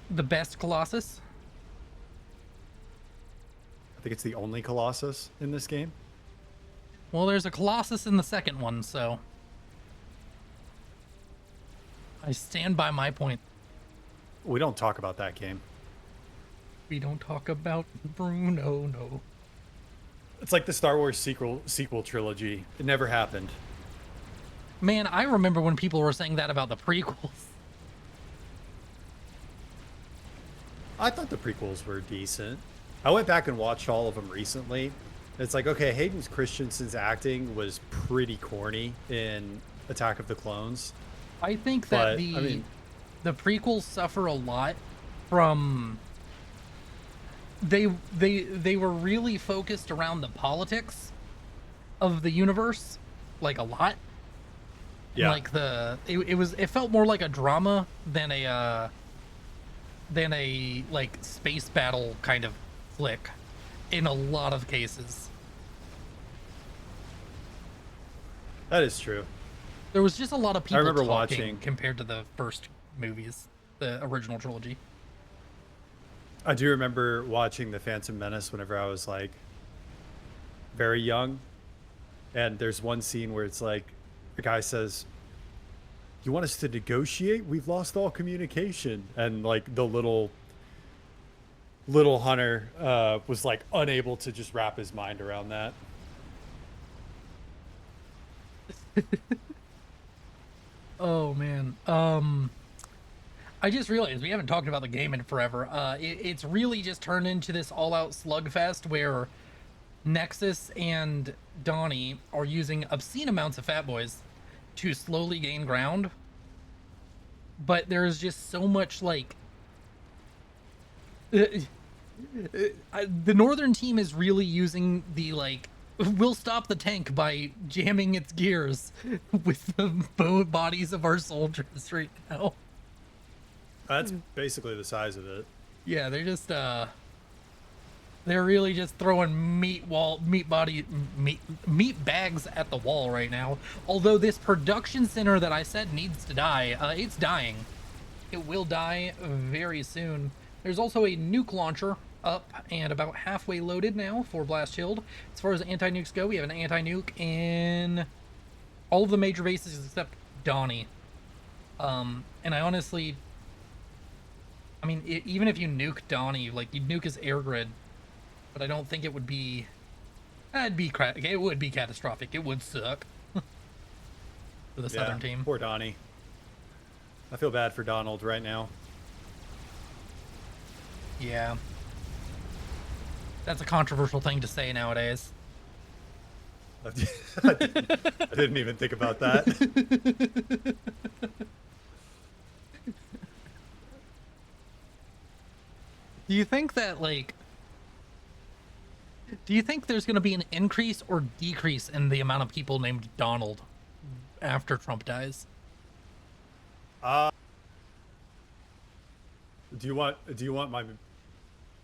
the best Colossus. I think it's the only Colossus in this game. Well, there's a Colossus in the second one, so I stand by my point. We don't talk about that game. We don't talk about Bruno, no. It's like the Star Wars sequel trilogy. It never happened. Man, I remember when people were saying that about the prequels. I thought the prequels were decent. I went back and watched all of them recently. It's like, okay, Hayden Christensen's acting was pretty corny in Attack of the Clones. I think that But, I mean- the prequels suffer a lot from they were really focused around the politics of the universe, like a lot. Yeah. Like it felt more like a drama than a like space battle kind of flick in a lot of cases. That is true. There was just a lot of people remember talking watching- compared to the first movies, the original trilogy. I do remember watching The Phantom Menace whenever I was like very young. And there's one scene where it's like the guy says, You want us to negotiate? We've lost all communication. And like the little hunter was like unable to just wrap his mind around that. Oh man. I just realized we haven't talked about the game in forever. It's really just turned into this all-out slugfest where Nexus and Donnie are using obscene amounts of Fat Boys to slowly gain ground. But there's just so much like the northern team is really using the like we'll stop the tank by jamming its gears with the bodies of our soldiers right now. That's basically the size of it. Yeah, they're just they're really just throwing meat bags at the wall right now. Although this production center that I said needs to die, it's dying. It will die very soon. There's also a nuke launcher up and about halfway loaded now for Blast Shield. As far as anti-nukes go, we have an anti-nuke in all of the major bases except Donnie. And I honestly, I mean, even if you nuke Donnie, like you'd nuke his air grid, but I don't think it would be. It would be catastrophic. It would suck for the Southern team. Poor Donnie. I feel bad for Donald right now. Yeah, that's a controversial thing to say nowadays. I didn't even think about that. Do you think that like? Do you think there's going to be an increase or decrease in the amount of people named Donald after Trump dies? Do you want my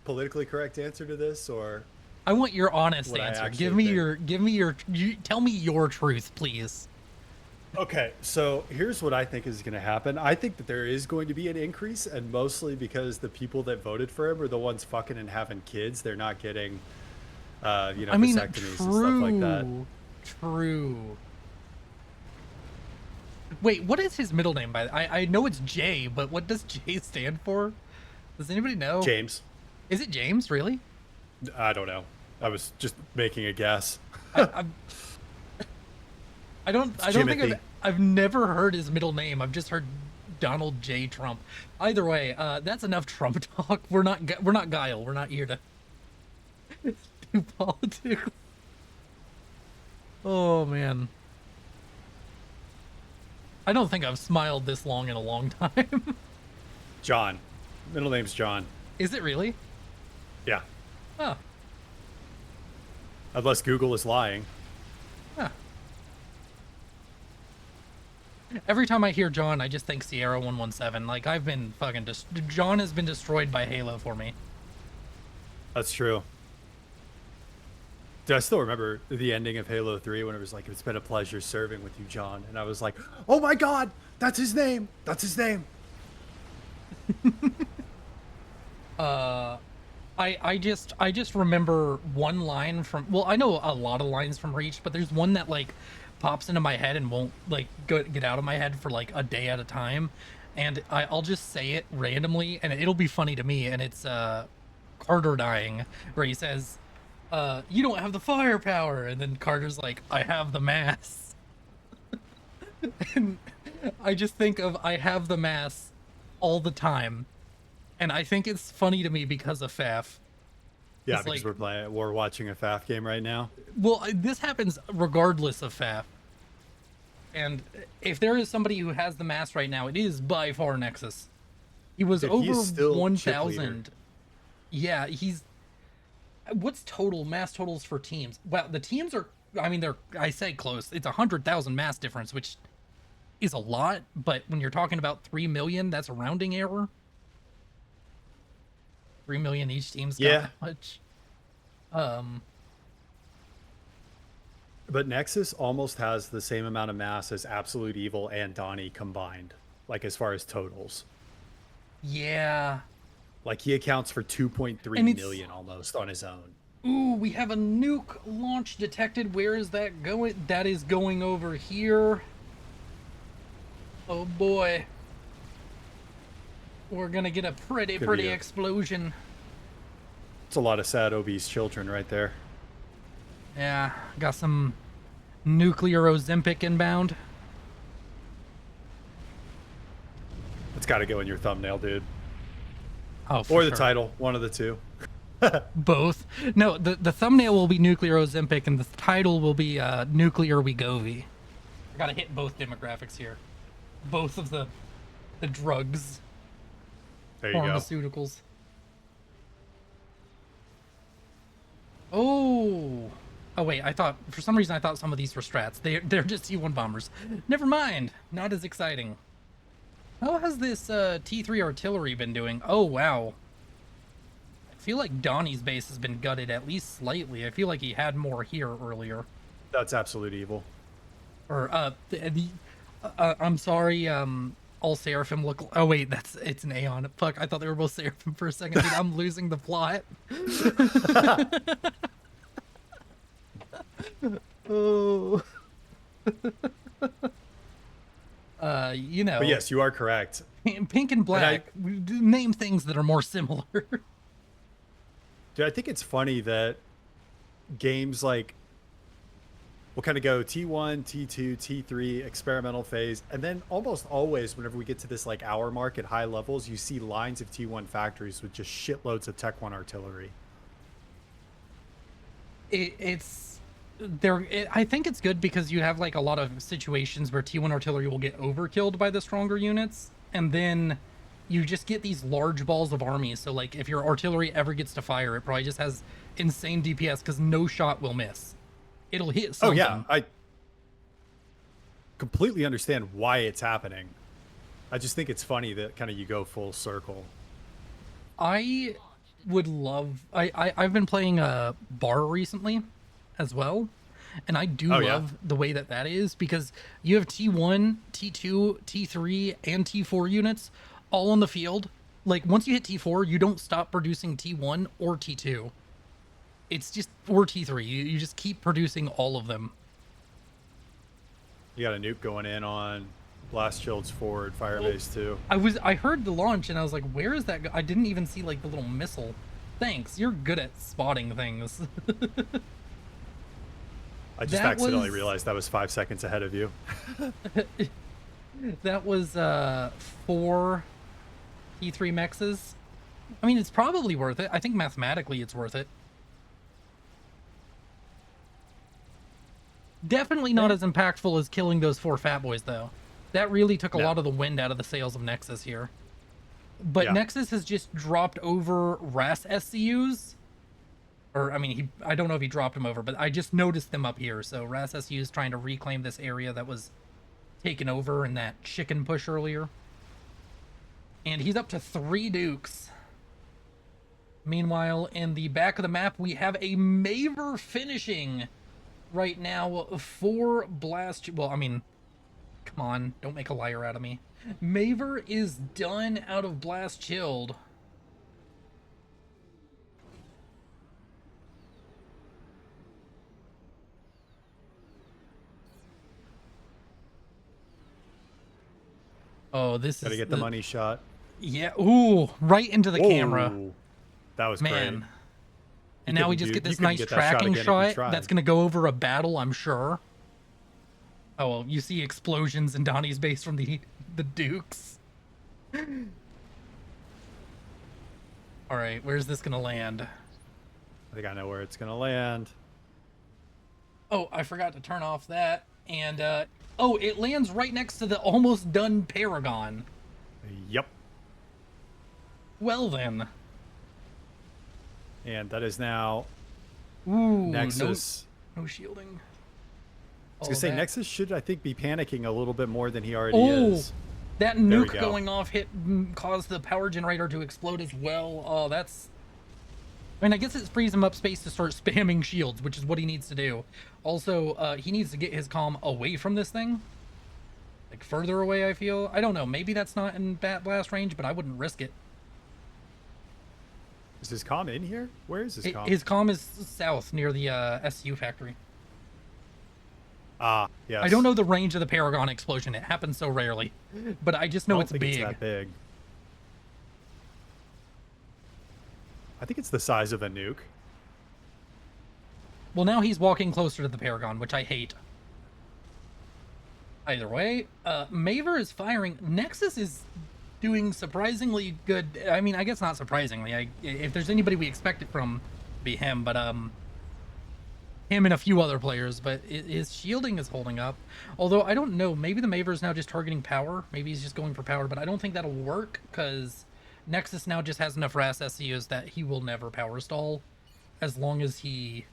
politically correct answer to this, or I want your honest what I answer. actually Give me your tell me your truth, please. Okay, so here's what I think is going to happen. I think that there is going to be an increase, and mostly because the people that voted for him are the ones fucking and having kids. They're not getting, vasectomies and stuff like that. True. Wait, what is his middle name? I know it's J, but what does J stand for? Does anybody know? James. Is it James, really? I don't know. I was just making a guess. I don't think I've never heard his middle name. I've just heard Donald J. Trump. Either way, that's enough Trump talk. We're not Guile. We're not here to do politics. Oh man. I don't think I've smiled this long in a long time. John. Middle name's John. Is it really? Yeah. Oh. Unless Google is lying. Huh. Every time I hear John, I just think Sierra 117. Like, I've been fucking John has been destroyed by Halo for me. That's true. Dude, I still remember the ending of Halo 3 when it was like, it's been a pleasure serving with you, John. And I was like, oh my God, that's his name. That's his name. I just remember one line from, well, I know a lot of lines from Reach, but there's one that like pops into my head and won't like get out of my head for like a day at a time. And I'll just say it randomly and it'll be funny to me. And it's Carter dying, where he says, you don't have the firepower. And then Carter's like, I have the mass. And I just think of I have the mass all the time. And I think it's funny to me because of FAF. Yeah, It's because like- we're watching a FAF game right now. Well, this happens regardless of FAF. And if there is somebody who has the mass right now, it is by far Nexus. He was Dude, he over is still chip 1,000. Yeah, he's... What's total mass totals for teams? Well, the teams are... I mean, I say close. It's 100,000 mass difference, which is a lot. But when you're talking about 3 million, that's a rounding error. 3 million each team's got that much. But Nexus almost has the same amount of mass as Absolute Evil and Donnie combined, like as far as totals. Yeah. Like he accounts for 2.3 million almost on his own. Ooh, we have a nuke launch detected. Where is that going? That is going over here. Oh boy. We're gonna get a pretty explosion. It's a lot of sad obese children right there. Yeah, got some nuclear Ozempic inbound. It's got to go in your thumbnail, dude. Oh, Or the title, one of the two. Both. No, the thumbnail will be nuclear Ozempic and the title will be nuclear Wegovy. I gotta hit both demographics here. Both of the drugs. There you go. Pharmaceuticals. Oh. Oh wait, for some reason I thought some of these were strats. They're just T1 bombers. Never mind. Not as exciting. How has this T3 artillery been doing? Oh wow. I feel like Donnie's base has been gutted at least slightly. I feel like he had more here earlier. That's absolute evil. Or I'm sorry, all Seraphim look. Oh wait, it's an Aeon. Fuck, I thought they were both Seraphim for a second. Dude, I'm losing the plot. Oh. You know. But yes, you are correct. Pink and black. Name things that are more similar. Dude, I think it's funny that games like will kind of go T1, T2, T3, experimental phase, and then almost always whenever we get to this like hour mark at high levels, you see lines of T1 factories with just shitloads of Tech 1 artillery. I think it's good because you have like a lot of situations where T1 artillery will get overkilled by the stronger units, and then you just get these large balls of armies. So like if your artillery ever gets to fire, it probably just has insane DPS because no shot will miss. It'll hit something. Oh yeah, I completely understand why it's happening. I just think it's funny that kind of you go full circle. I would love. I've been playing Bar recently, as well, and I do love the way that is because you have T1, T2, T3, and T4 units all on the field. Like once you hit T4, you don't stop producing T1 or T2. It's just or T3. You just keep producing all of them. You got a nuke going in on Blast Shield's forward firebase too. I heard the launch and I was like, where is that? I didn't even see like the little missile. Thanks, you're good at spotting things. I just accidentally realized that was 5 seconds ahead of you. That was 4 T3 mexes. I mean, it's probably worth it. I think mathematically it's worth it. Definitely not as impactful as killing those 4 fat boys, though. That really took a lot of the wind out of the sails of Nexus here. But Nexus has just dropped over RAS SCUs. Or, I mean, I don't know if he dropped them over, but I just noticed them up here. So RAS SCU is trying to reclaim this area that was taken over in that chicken push earlier. And he's up to 3 Dukes. Meanwhile, in the back of the map, we have a Maver finishing right now for Blast... Well, I mean, come on, don't make a liar out of me. Maver is done out of Blast Chilled. Oh, this Gotta get the money shot. Yeah, ooh, right into the camera. That was man. great. And now we just get this nice tracking shot that's going to go over a battle, I'm sure. Oh, well, you see explosions in Donnie's base from the Dukes. All right, where's this going to land? I think I know where it's going to land. Oh, I forgot to turn off that. And, oh, it lands right next to the almost done Paragon. Yep. Well, then. And that is now Nexus. No shielding. I was going to say, Nexus should, I think, be panicking a little bit more than he already is. That nuke going off caused the power generator to explode as well. Oh, that's... I mean, I guess it frees him up space to start spamming shields, which is what he needs to do. Also, he needs to get his comm away from this thing. Like, further away, I feel. I don't know. Maybe that's not in bat blast range, but I wouldn't risk it. Is his comm in here? Where is his comm? His comm is south, near the SU factory. Ah, yes. I don't know the range of the Paragon explosion. It happens so rarely, but I just know I don't it's think big. It's that big. I think it's the size of a nuke. Well, now he's walking closer to the Paragon, which I hate. Either way, Maver is firing. Nexus is doing surprisingly good. I mean, I guess not surprisingly. If there's anybody we expect it from, be him. But him and a few other players. But his shielding is holding up. Although I don't know. Maybe the Maver is now just targeting power. Maybe he's just going for power. But I don't think that'll work because Nexus now just has enough RAS SCUs that he will never power stall, as long as he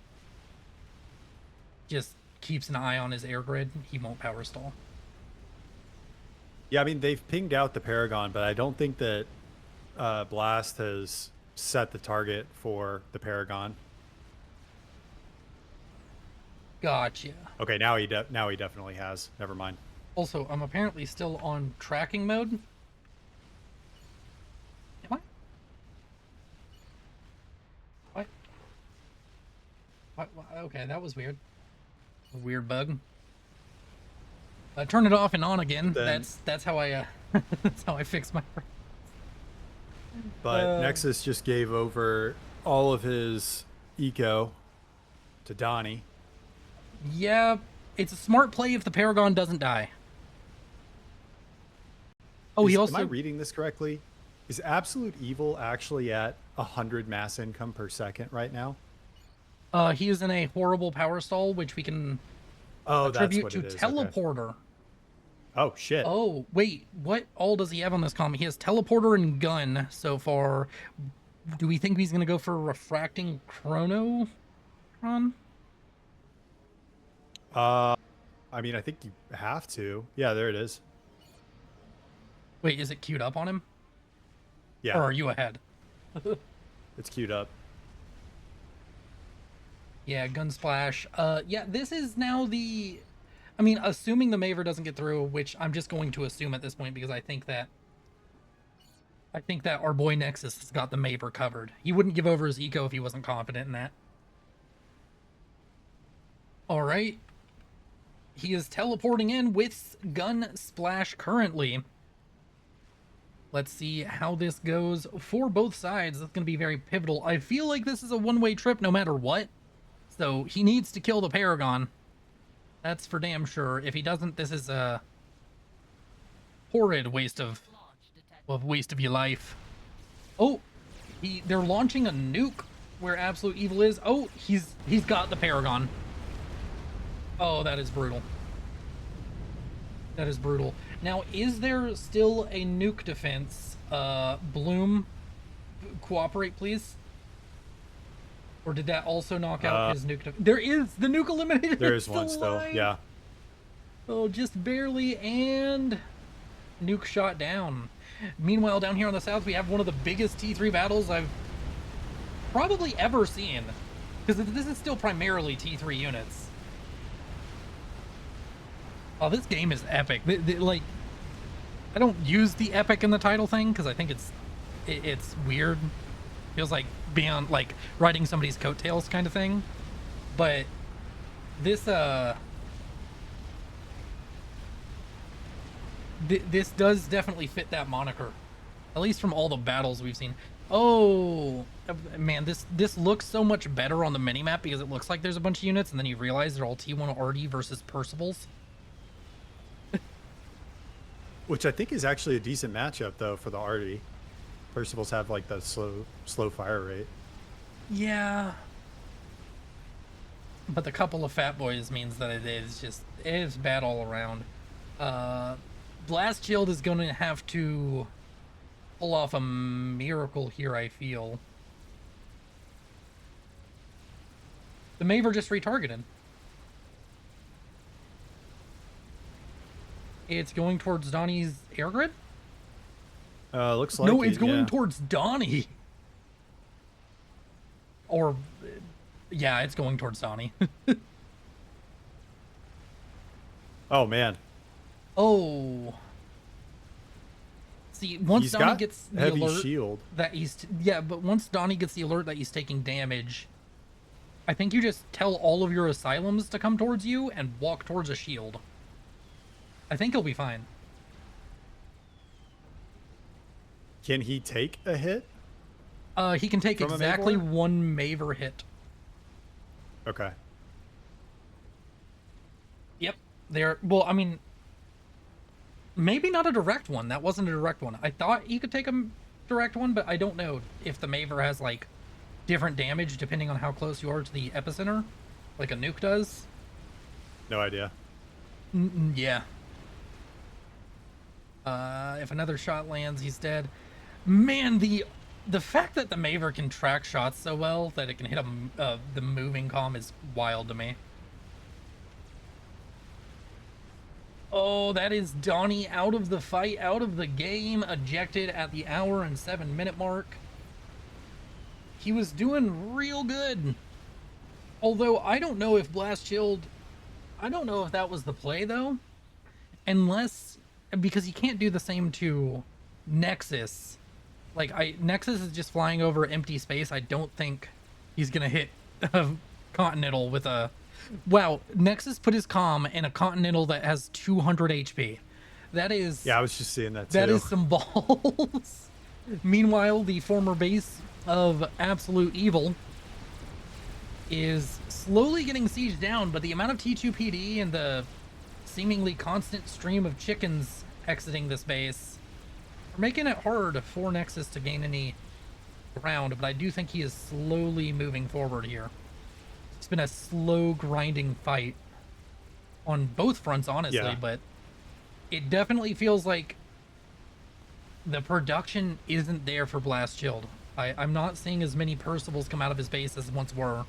just keeps an eye on his air grid. He won't power stall. Yeah, I mean, they've pinged out the Paragon, but I don't think that Blast has set the target for the Paragon. Gotcha. Okay, now he definitely has. Never mind. Also, I'm apparently still on tracking mode. Am I? What? Okay, that was weird. A weird bug. Turn it off and on again. That's how I that's how I fix my. But Nexus just gave over all of his eco to Donnie. Yeah, it's a smart play if the Paragon doesn't die. Oh, he also. Am I reading this correctly? Is Absolute Evil actually at 100 mass income per second right now? He is in a horrible power stall, which we can attribute to teleporter. Okay. Oh shit. Oh wait, what all does he have on this comic? He has teleporter and gun so far. Do we think he's gonna go for refracting chrono? I mean, I think you have to. Yeah, there it is. Wait, is it queued up on him? Yeah. Or are you ahead? It's queued up. Yeah, gun splash. Yeah, this is now the. I mean, assuming the Maver doesn't get through, which I'm just going to assume at this point because I think that our boy Nexus has got the Maver covered. He wouldn't give over his eco if he wasn't confident in that. All right. He is teleporting in with gun splash currently. Let's see how this goes for both sides. That's going to be very pivotal. I feel like this is a one-way trip no matter what. So he needs to kill the Paragon. That's for damn sure. If he doesn't, this is a horrid waste of your life. Oh, they're launching a nuke where Absolute Evil is. Oh, he's got the Paragon. Oh, that is brutal. That is brutal. Now, is there still a nuke defense? Bloom, cooperate, please. Or did that also knock out his nuke? There is the nuke eliminator. There is one still. Yeah. Oh, just barely, and nuke shot down. Meanwhile, down here on the south, we have one of the biggest T3 battles I've probably ever seen, because this is still primarily T3 units. Oh, this game is epic. Like, I don't use the epic in the title thing because I think it's weird. Feels like being on, like, riding somebody's coattails kind of thing. But this this does definitely fit that moniker, at least from all the battles we've seen. Oh man, this looks so much better on the minimap because it looks like there's a bunch of units and then you realize they're all T1 RD versus Percivals. Which I think is actually a decent matchup though for the RD. Percivals have like the slow fire rate. Yeah. But the couple of fat boys means that it's bad all around. Blast Shield is going to have to pull off a miracle here, I feel. The Maver just retargeted. It's going towards Donnie's air grid? Looks like no, it's going yeah. towards Donnie. Or, yeah, it's going towards Donnie. Oh, man. Oh. See, once Donnie gets the alert shield. that he's... Yeah, but once Donnie gets the alert that he's taking damage, I think you just tell all of your asylums to come towards you and walk towards a shield. I think he'll be fine. Can he take a hit? He can take From a exactly Mavor? one Maver hit. Okay. Yep. There. Well, I mean, maybe not a direct one. That wasn't a direct one. I thought he could take a direct one, but I don't know if the Maver has like different damage depending on how close you are to the epicenter, like a nuke does. No idea. Yeah. If another shot lands, he's dead. Man, the fact that the Maver can track shots so well that it can hit the moving comm is wild to me. Oh, that is Donnie out of the fight, out of the game, ejected at the hour and 7-minute mark. He was doing real good. Although, I don't know if Blast Shield... I don't know if that was the play, though. Unless... Because you can't do the same to Nexus. Like, Nexus is just flying over empty space. I don't think he's gonna hit a Continental with a... Wow, Nexus put his comm in a Continental that has 200 HP. That is... Yeah, I was just seeing that too. That is some balls. Meanwhile, the former base of Absolute Evil is slowly getting sieged down, but the amount of T2PD and the seemingly constant stream of chickens exiting this base are making it hard for Nexus to gain any ground, but I do think he is slowly moving forward here. It's been a slow grinding fight on both fronts, honestly, Yeah. but it definitely feels like the production isn't there for Blast Shield. I'm not seeing as many Percivals come out of his base as once were.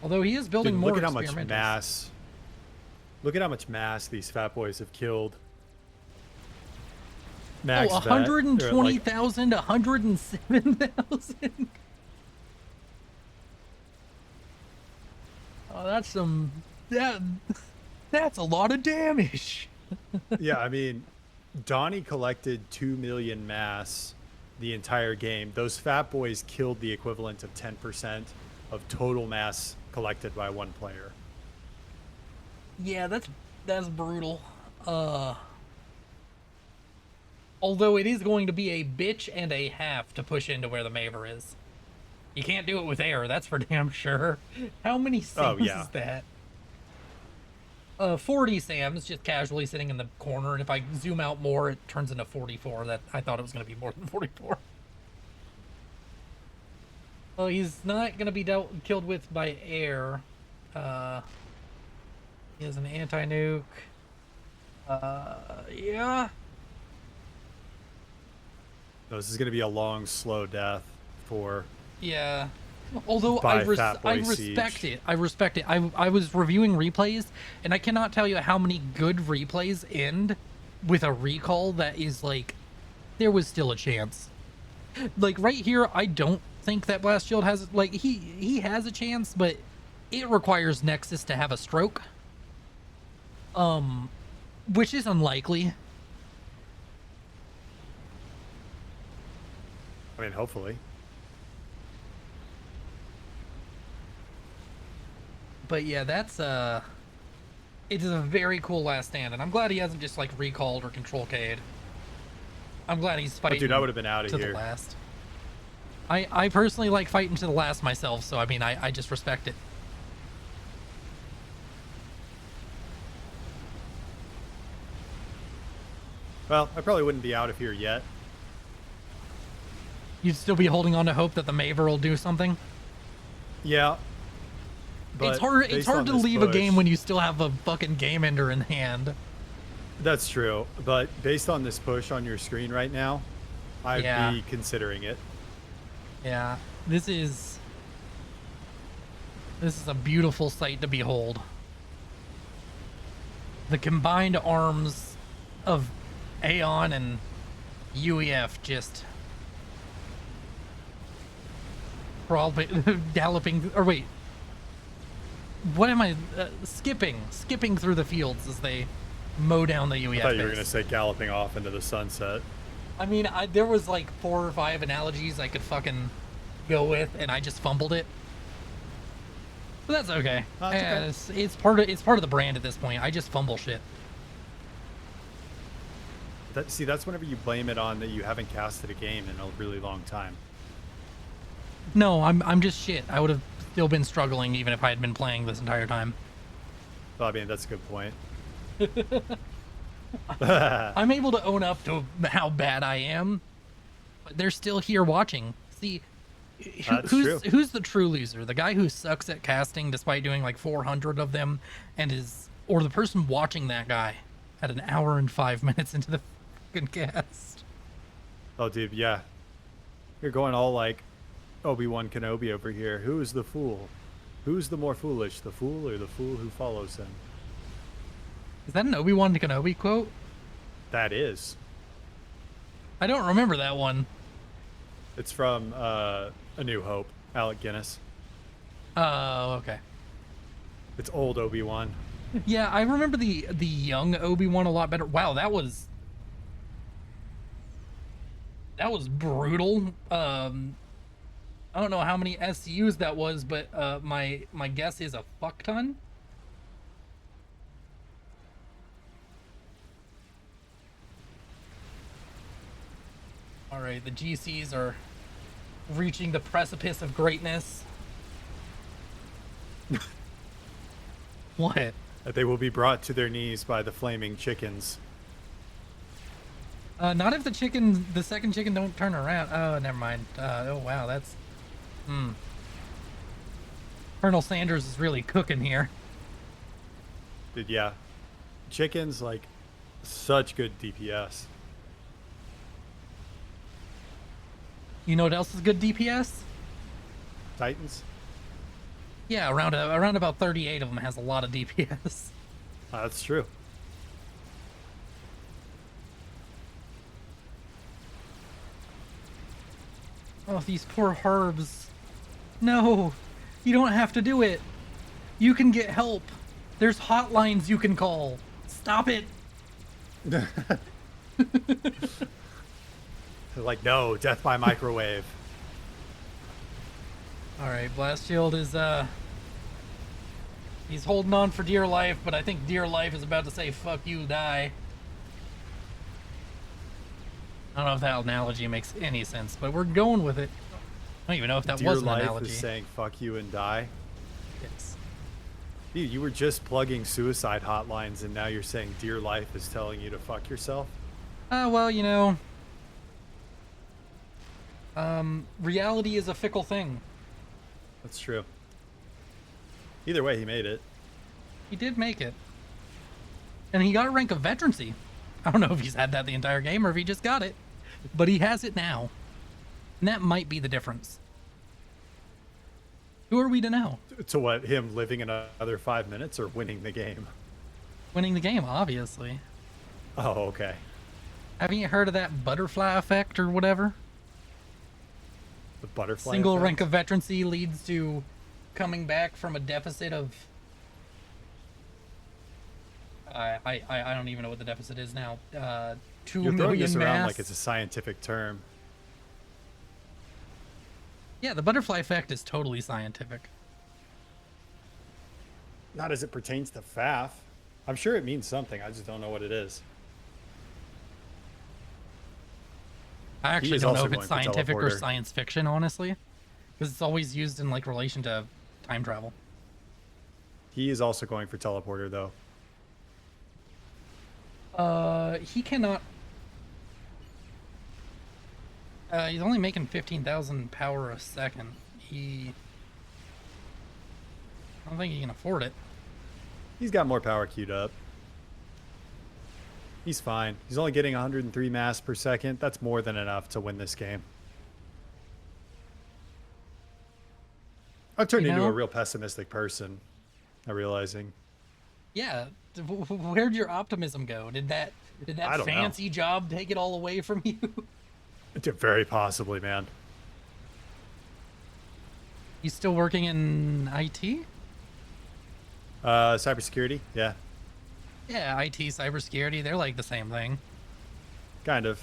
Although he is building Dude, more look at how much experimentals. mass. Look at how much mass these fat boys have killed. Max Oh, vet, they're at, 120,000, 107,000. Oh, that's some... That's a lot of damage. Yeah, I mean, Donnie collected 2 million mass the entire game. Those fat boys killed the equivalent of 10% of total mass collected by one player. Yeah, that's brutal. Although it is going to be a bitch and a half to push into where the Maver is. You can't do it with air, that's for damn sure. How many Sams is that? 40 Sams just casually sitting in the corner, and if I zoom out more, it turns into 44. That I thought it was going to be more than 44. Well, he's not going to be killed with by air. He has an anti-nuke. Yeah. No, this is going to be a long, slow death for... Yeah. Although by I Fat Boy respect Siege. it. I respect it. I was reviewing replays, and I cannot tell you how many good replays end with a recall that is like, there was still a chance. Like right here, I don't think that Blast Shield has, like, he has a chance, but it requires Nexus to have a stroke. Which is unlikely. I mean, hopefully. But yeah, that's it is a very cool last stand, and I'm glad he hasn't just like recalled or control K'd. I'm glad he's fighting. Dude, I would have been out of to here. the last. I personally like fighting to the last myself, so I mean I just respect it. Well, I probably wouldn't be out of here yet. You'd still be holding on to hope that the Maver will do something. Yeah. It's But hard based to on this leave a push- game when you still have a fucking game ender in hand. That's true, but based on this push on your screen right now, I'd Yeah. be considering it. Yeah, this is a beautiful sight to behold. The combined arms of Aeon and UEF just probably galloping, or wait, what am I skipping through the fields as they mow down the UEF I thought you were base. going to say galloping off into the sunset. I mean, there was like 4 or 5 analogies I could fucking go with, and I just fumbled it. But that's okay. Oh, it's okay. It's part of the brand at this point. I just fumble shit. See, that's whenever you blame it on that you haven't casted a game in a really long time. No, I'm just shit. I would have still been struggling even if I had been playing this entire time. Well, I mean, that's a good point. I'm able to own up to how bad I am, but they're still here watching. See, who's the true loser? The guy who sucks at casting despite doing like 400 of them, or the person watching that guy at an hour and 5 minutes into the fucking cast? Oh, dude, yeah. You're going all like Obi-Wan Kenobi over here. Who is the fool? Who's the more foolish, the fool or the fool who follows him? Is that an Obi-Wan Kenobi quote? That is. I don't remember that one. It's from A New Hope, Alec Guinness. Oh, okay. It's old Obi-Wan. Yeah, I remember the young Obi-Wan a lot better. Wow, that was brutal. I don't know how many SUs that was, but my guess is a fuck ton. All right, the GCs are reaching the precipice of greatness. What? That they will be brought to their knees by the flaming chickens. Not if the second chicken don't turn around. Oh, never mind. Oh, wow, that's... Colonel Sanders is really cooking here. Dude, yeah. Chickens, like, such good DPS. You know what else is good DPS? Titans? Yeah, around about 38 of them has a lot of DPS. That's true. Oh, these poor herbs. No, you don't have to do it. You can get help. There's hotlines you can call. Stop it. They're like, no, death by microwave. All right, Blast Shield is he's holding on for dear life, but I think dear life is about to say fuck you, die. I don't know if that analogy makes any sense, but we're going with it. I don't even know if that was an Dear analogy. life is saying fuck you and die. Yes. Dude, you were just plugging suicide hotlines and now you're saying dear life is telling you to fuck yourself? Well, you know, reality is a fickle thing. That's true. Either way, he made it. He did make it. And he got a rank of veterancy. I don't know if he's had that the entire game or if he just got it, but he has it now. And that might be the difference. Who are we to know? To what, him living another 5 minutes or winning the game? Winning the game, obviously. Oh, okay. Haven't you heard of that butterfly effect or whatever? The butterfly Single effect? rank of veterancy leads to coming back from a deficit of... I don't even know what the deficit is now. 2 You're throwing this million around mass. like it's a scientific term. Yeah, the butterfly effect is totally scientific. Not as it pertains to FAF. I'm sure it means something. I just don't know what it is. I actually is don't know also if it's going for scientific or teleporter. science fiction, honestly. Because it's always used in like relation to time travel. He is also going for teleporter, though. He cannot... he's only making 15,000 power a second. I don't think he can afford it. He's got more power queued up. He's fine. He's only getting 103 mass per second. That's more than enough to win this game. I've turned into a real pessimistic person. I'm realizing. Yeah, where'd your optimism go? Did that I don't know. fancy job take it all away from you? Very possibly, man. You still working in IT? Cybersecurity, yeah, Yeah, IT, cybersecurity, they're like the same thing. kind of.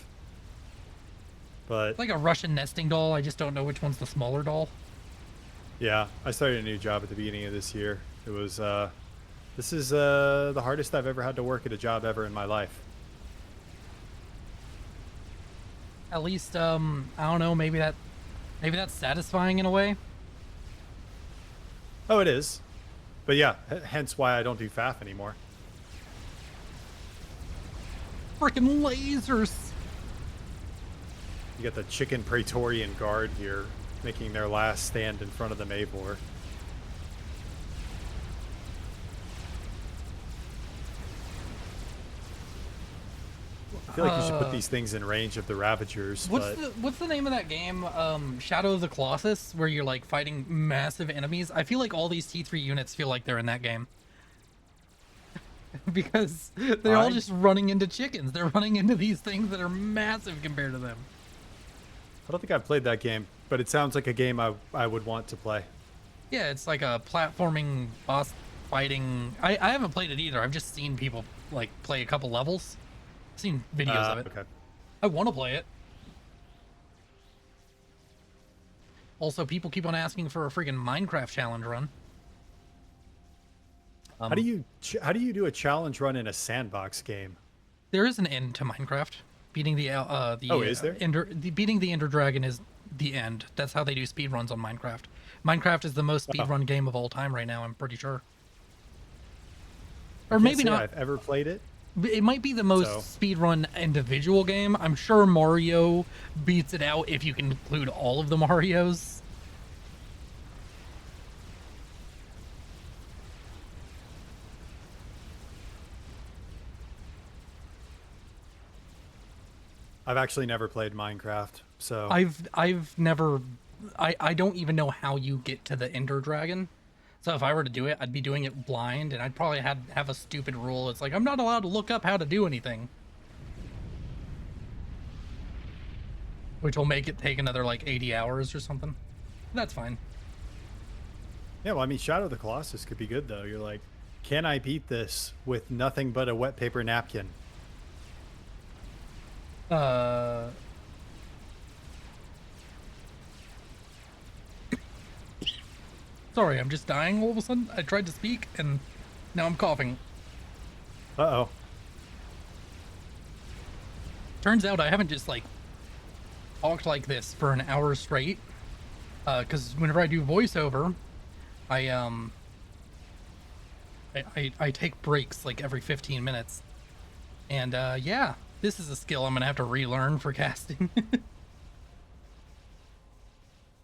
But It's like a Russian nesting doll. I just don't know which one's the smaller doll. yeah, I started a new job at the beginning of this year. It was this is the hardest I've ever had to work at a job ever in my life. At least, I don't know, maybe that's satisfying in a way. Oh, it is. But yeah, hence why I don't do FAF anymore. Freaking lasers! You got the chicken Praetorian Guard here making their last stand in front of the Mavor. I feel like you should put these things in range of the Ravagers. What's the name of that game? Shadow of the Colossus, where you're like fighting massive enemies. I feel like all these T3 units feel like they're in that game. Because they're all just running into chickens. They're running into these things that are massive compared to them. I don't think I've played that game, but it sounds like a game I would want to play. Yeah, it's like a platforming boss fighting. I haven't played it either. I've just seen people like play a couple levels. I've seen videos of it. Okay. I want to play it. Also, people keep on asking for a freaking Minecraft challenge run. How do you do a challenge run in a sandbox game? There is an end to Minecraft. Beating the is there? Beating the Ender Dragon is the end. That's how they do speedruns on Minecraft. Minecraft is the most speedrun game of all time right now, I'm pretty sure. Or maybe not. I've ever played it. It might be the most speedrun individual game. I'm sure Mario beats it out if you can include all of the Marios. I've actually never played Minecraft, so I've never I don't even know how you get to the Ender Dragon. So if I were to do it, I'd be doing it blind, and I'd probably have a stupid rule. It's like I'm not allowed to look up how to do anything, which will make it take another like 80 hours or something. That's fine. Yeah, well, I mean, Shadow of the Colossus could be good though. You're like, can I beat this with nothing but a wet paper napkin? Sorry, I'm just dying all of a sudden. I tried to speak and now I'm coughing. Uh-oh. Turns out I haven't just like talked like this for an hour straight. Because whenever I do voiceover, I take breaks like every 15 minutes. And yeah, this is a skill I'm gonna have to relearn for casting.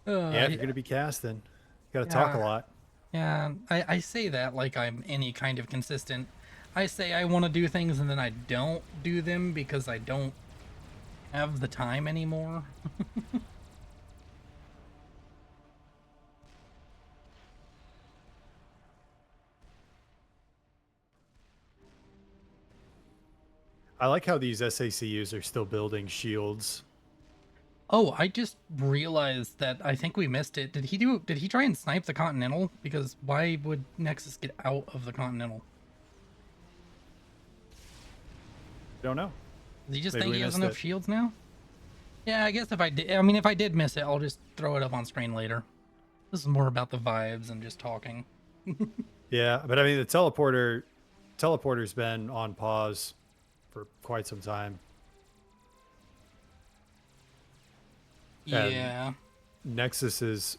Yeah, if you're gonna be casting, you gotta talk a lot. Yeah, I say that like I'm any kind of consistent. I say I want to do things and then I don't do them because I don't have the time anymore. I like how these SACUs are still building shields. Oh, I just realized that I think we missed it. Did he try and snipe the Continental? Because why would Nexus get out of the Continental? Don't know. Does he just Maybe think we he has missed enough it. shields now? Yeah, I guess if I did, I mean, if I did miss it, I'll just throw it up on screen later. This is more about the vibes and just talking. Yeah, but I mean, the teleporter's been on pause for quite some time. And Yeah. Nexus is,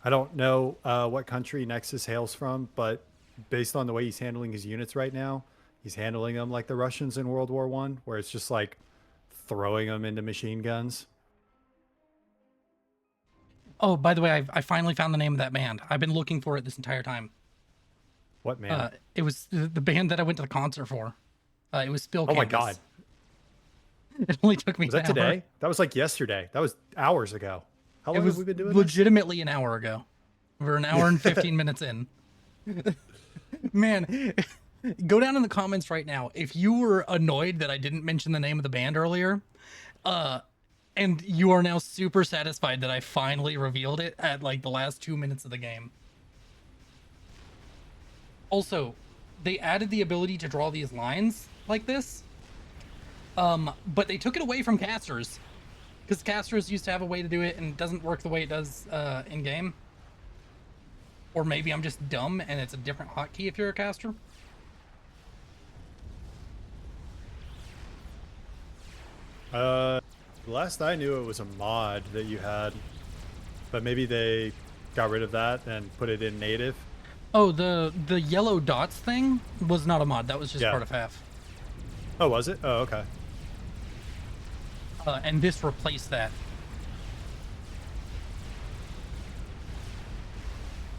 I don't know what country Nexus hails from, but based on the way he's handling his units right now, he's handling them like the Russians in World War I, where it's just like throwing them into machine guns. Oh, by the way, I finally found the name of that band. I've been looking for it this entire time. What, man? It was the band that I went to the concert for. It was Spill Oh my Campus. God. It only took me Was that an hour. today? That was like yesterday. That was hours ago. How It long was have we been doing this? legitimately an hour ago. We're an hour and 15 minutes in. Man, go down in the comments right now if you were annoyed that I didn't mention the name of the band earlier, and you are now super satisfied that I finally revealed it at like the last 2 minutes of the game. Also, they added the ability to draw these lines like this, but they took it away from casters. Because casters used to have a way to do it and it doesn't work the way it does in game. Or maybe I'm just dumb and it's a different hotkey if you're a caster. Last I knew, it was a mod that you had, but maybe they got rid of that and put it in native. Oh, the yellow dots thing was not a mod. That was just part of FAF. Oh, was it? Oh, okay. And this replaced that.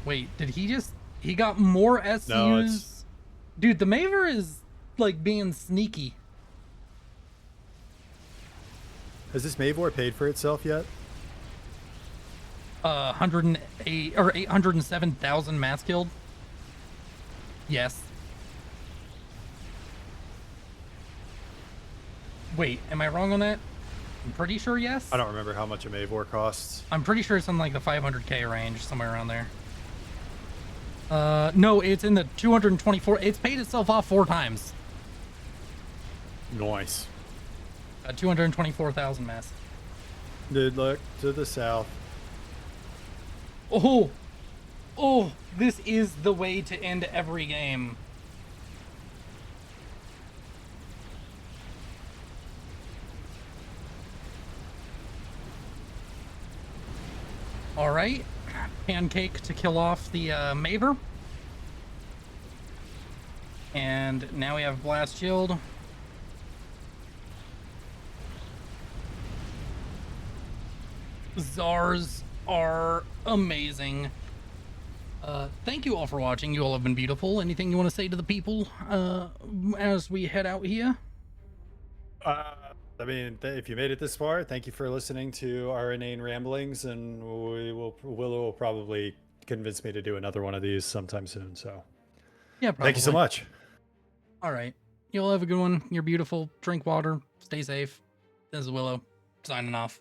Wait, did he just... He got more SUs? No, it's... Dude, the Maver is, like, being sneaky. Has this Mavor paid for itself yet? 108 or 807,000 mass killed. Yes. Wait, am I wrong on that? I'm pretty sure yes. I don't remember how much a Mavor costs. I'm pretty sure it's in like the 500k range, somewhere around there. No, it's in the 224. It's paid itself off 4 times. Nice. 224,000 mass. Dude, look to the south. Oh, oh, this is the way to end every game. All right, pancake to kill off the Maver. And now we have blast shield. Czars are amazing. Thank you all for watching. You all have been beautiful. Anything you want to say to the people as we head out here? I mean, if you made it this far, thank you for listening to our inane ramblings, and Willow will probably convince me to do another one of these sometime soon. So, yeah, probably. Thank you so much. All right, you all have a good one. You're beautiful. Drink water. Stay safe. This is Willow signing off.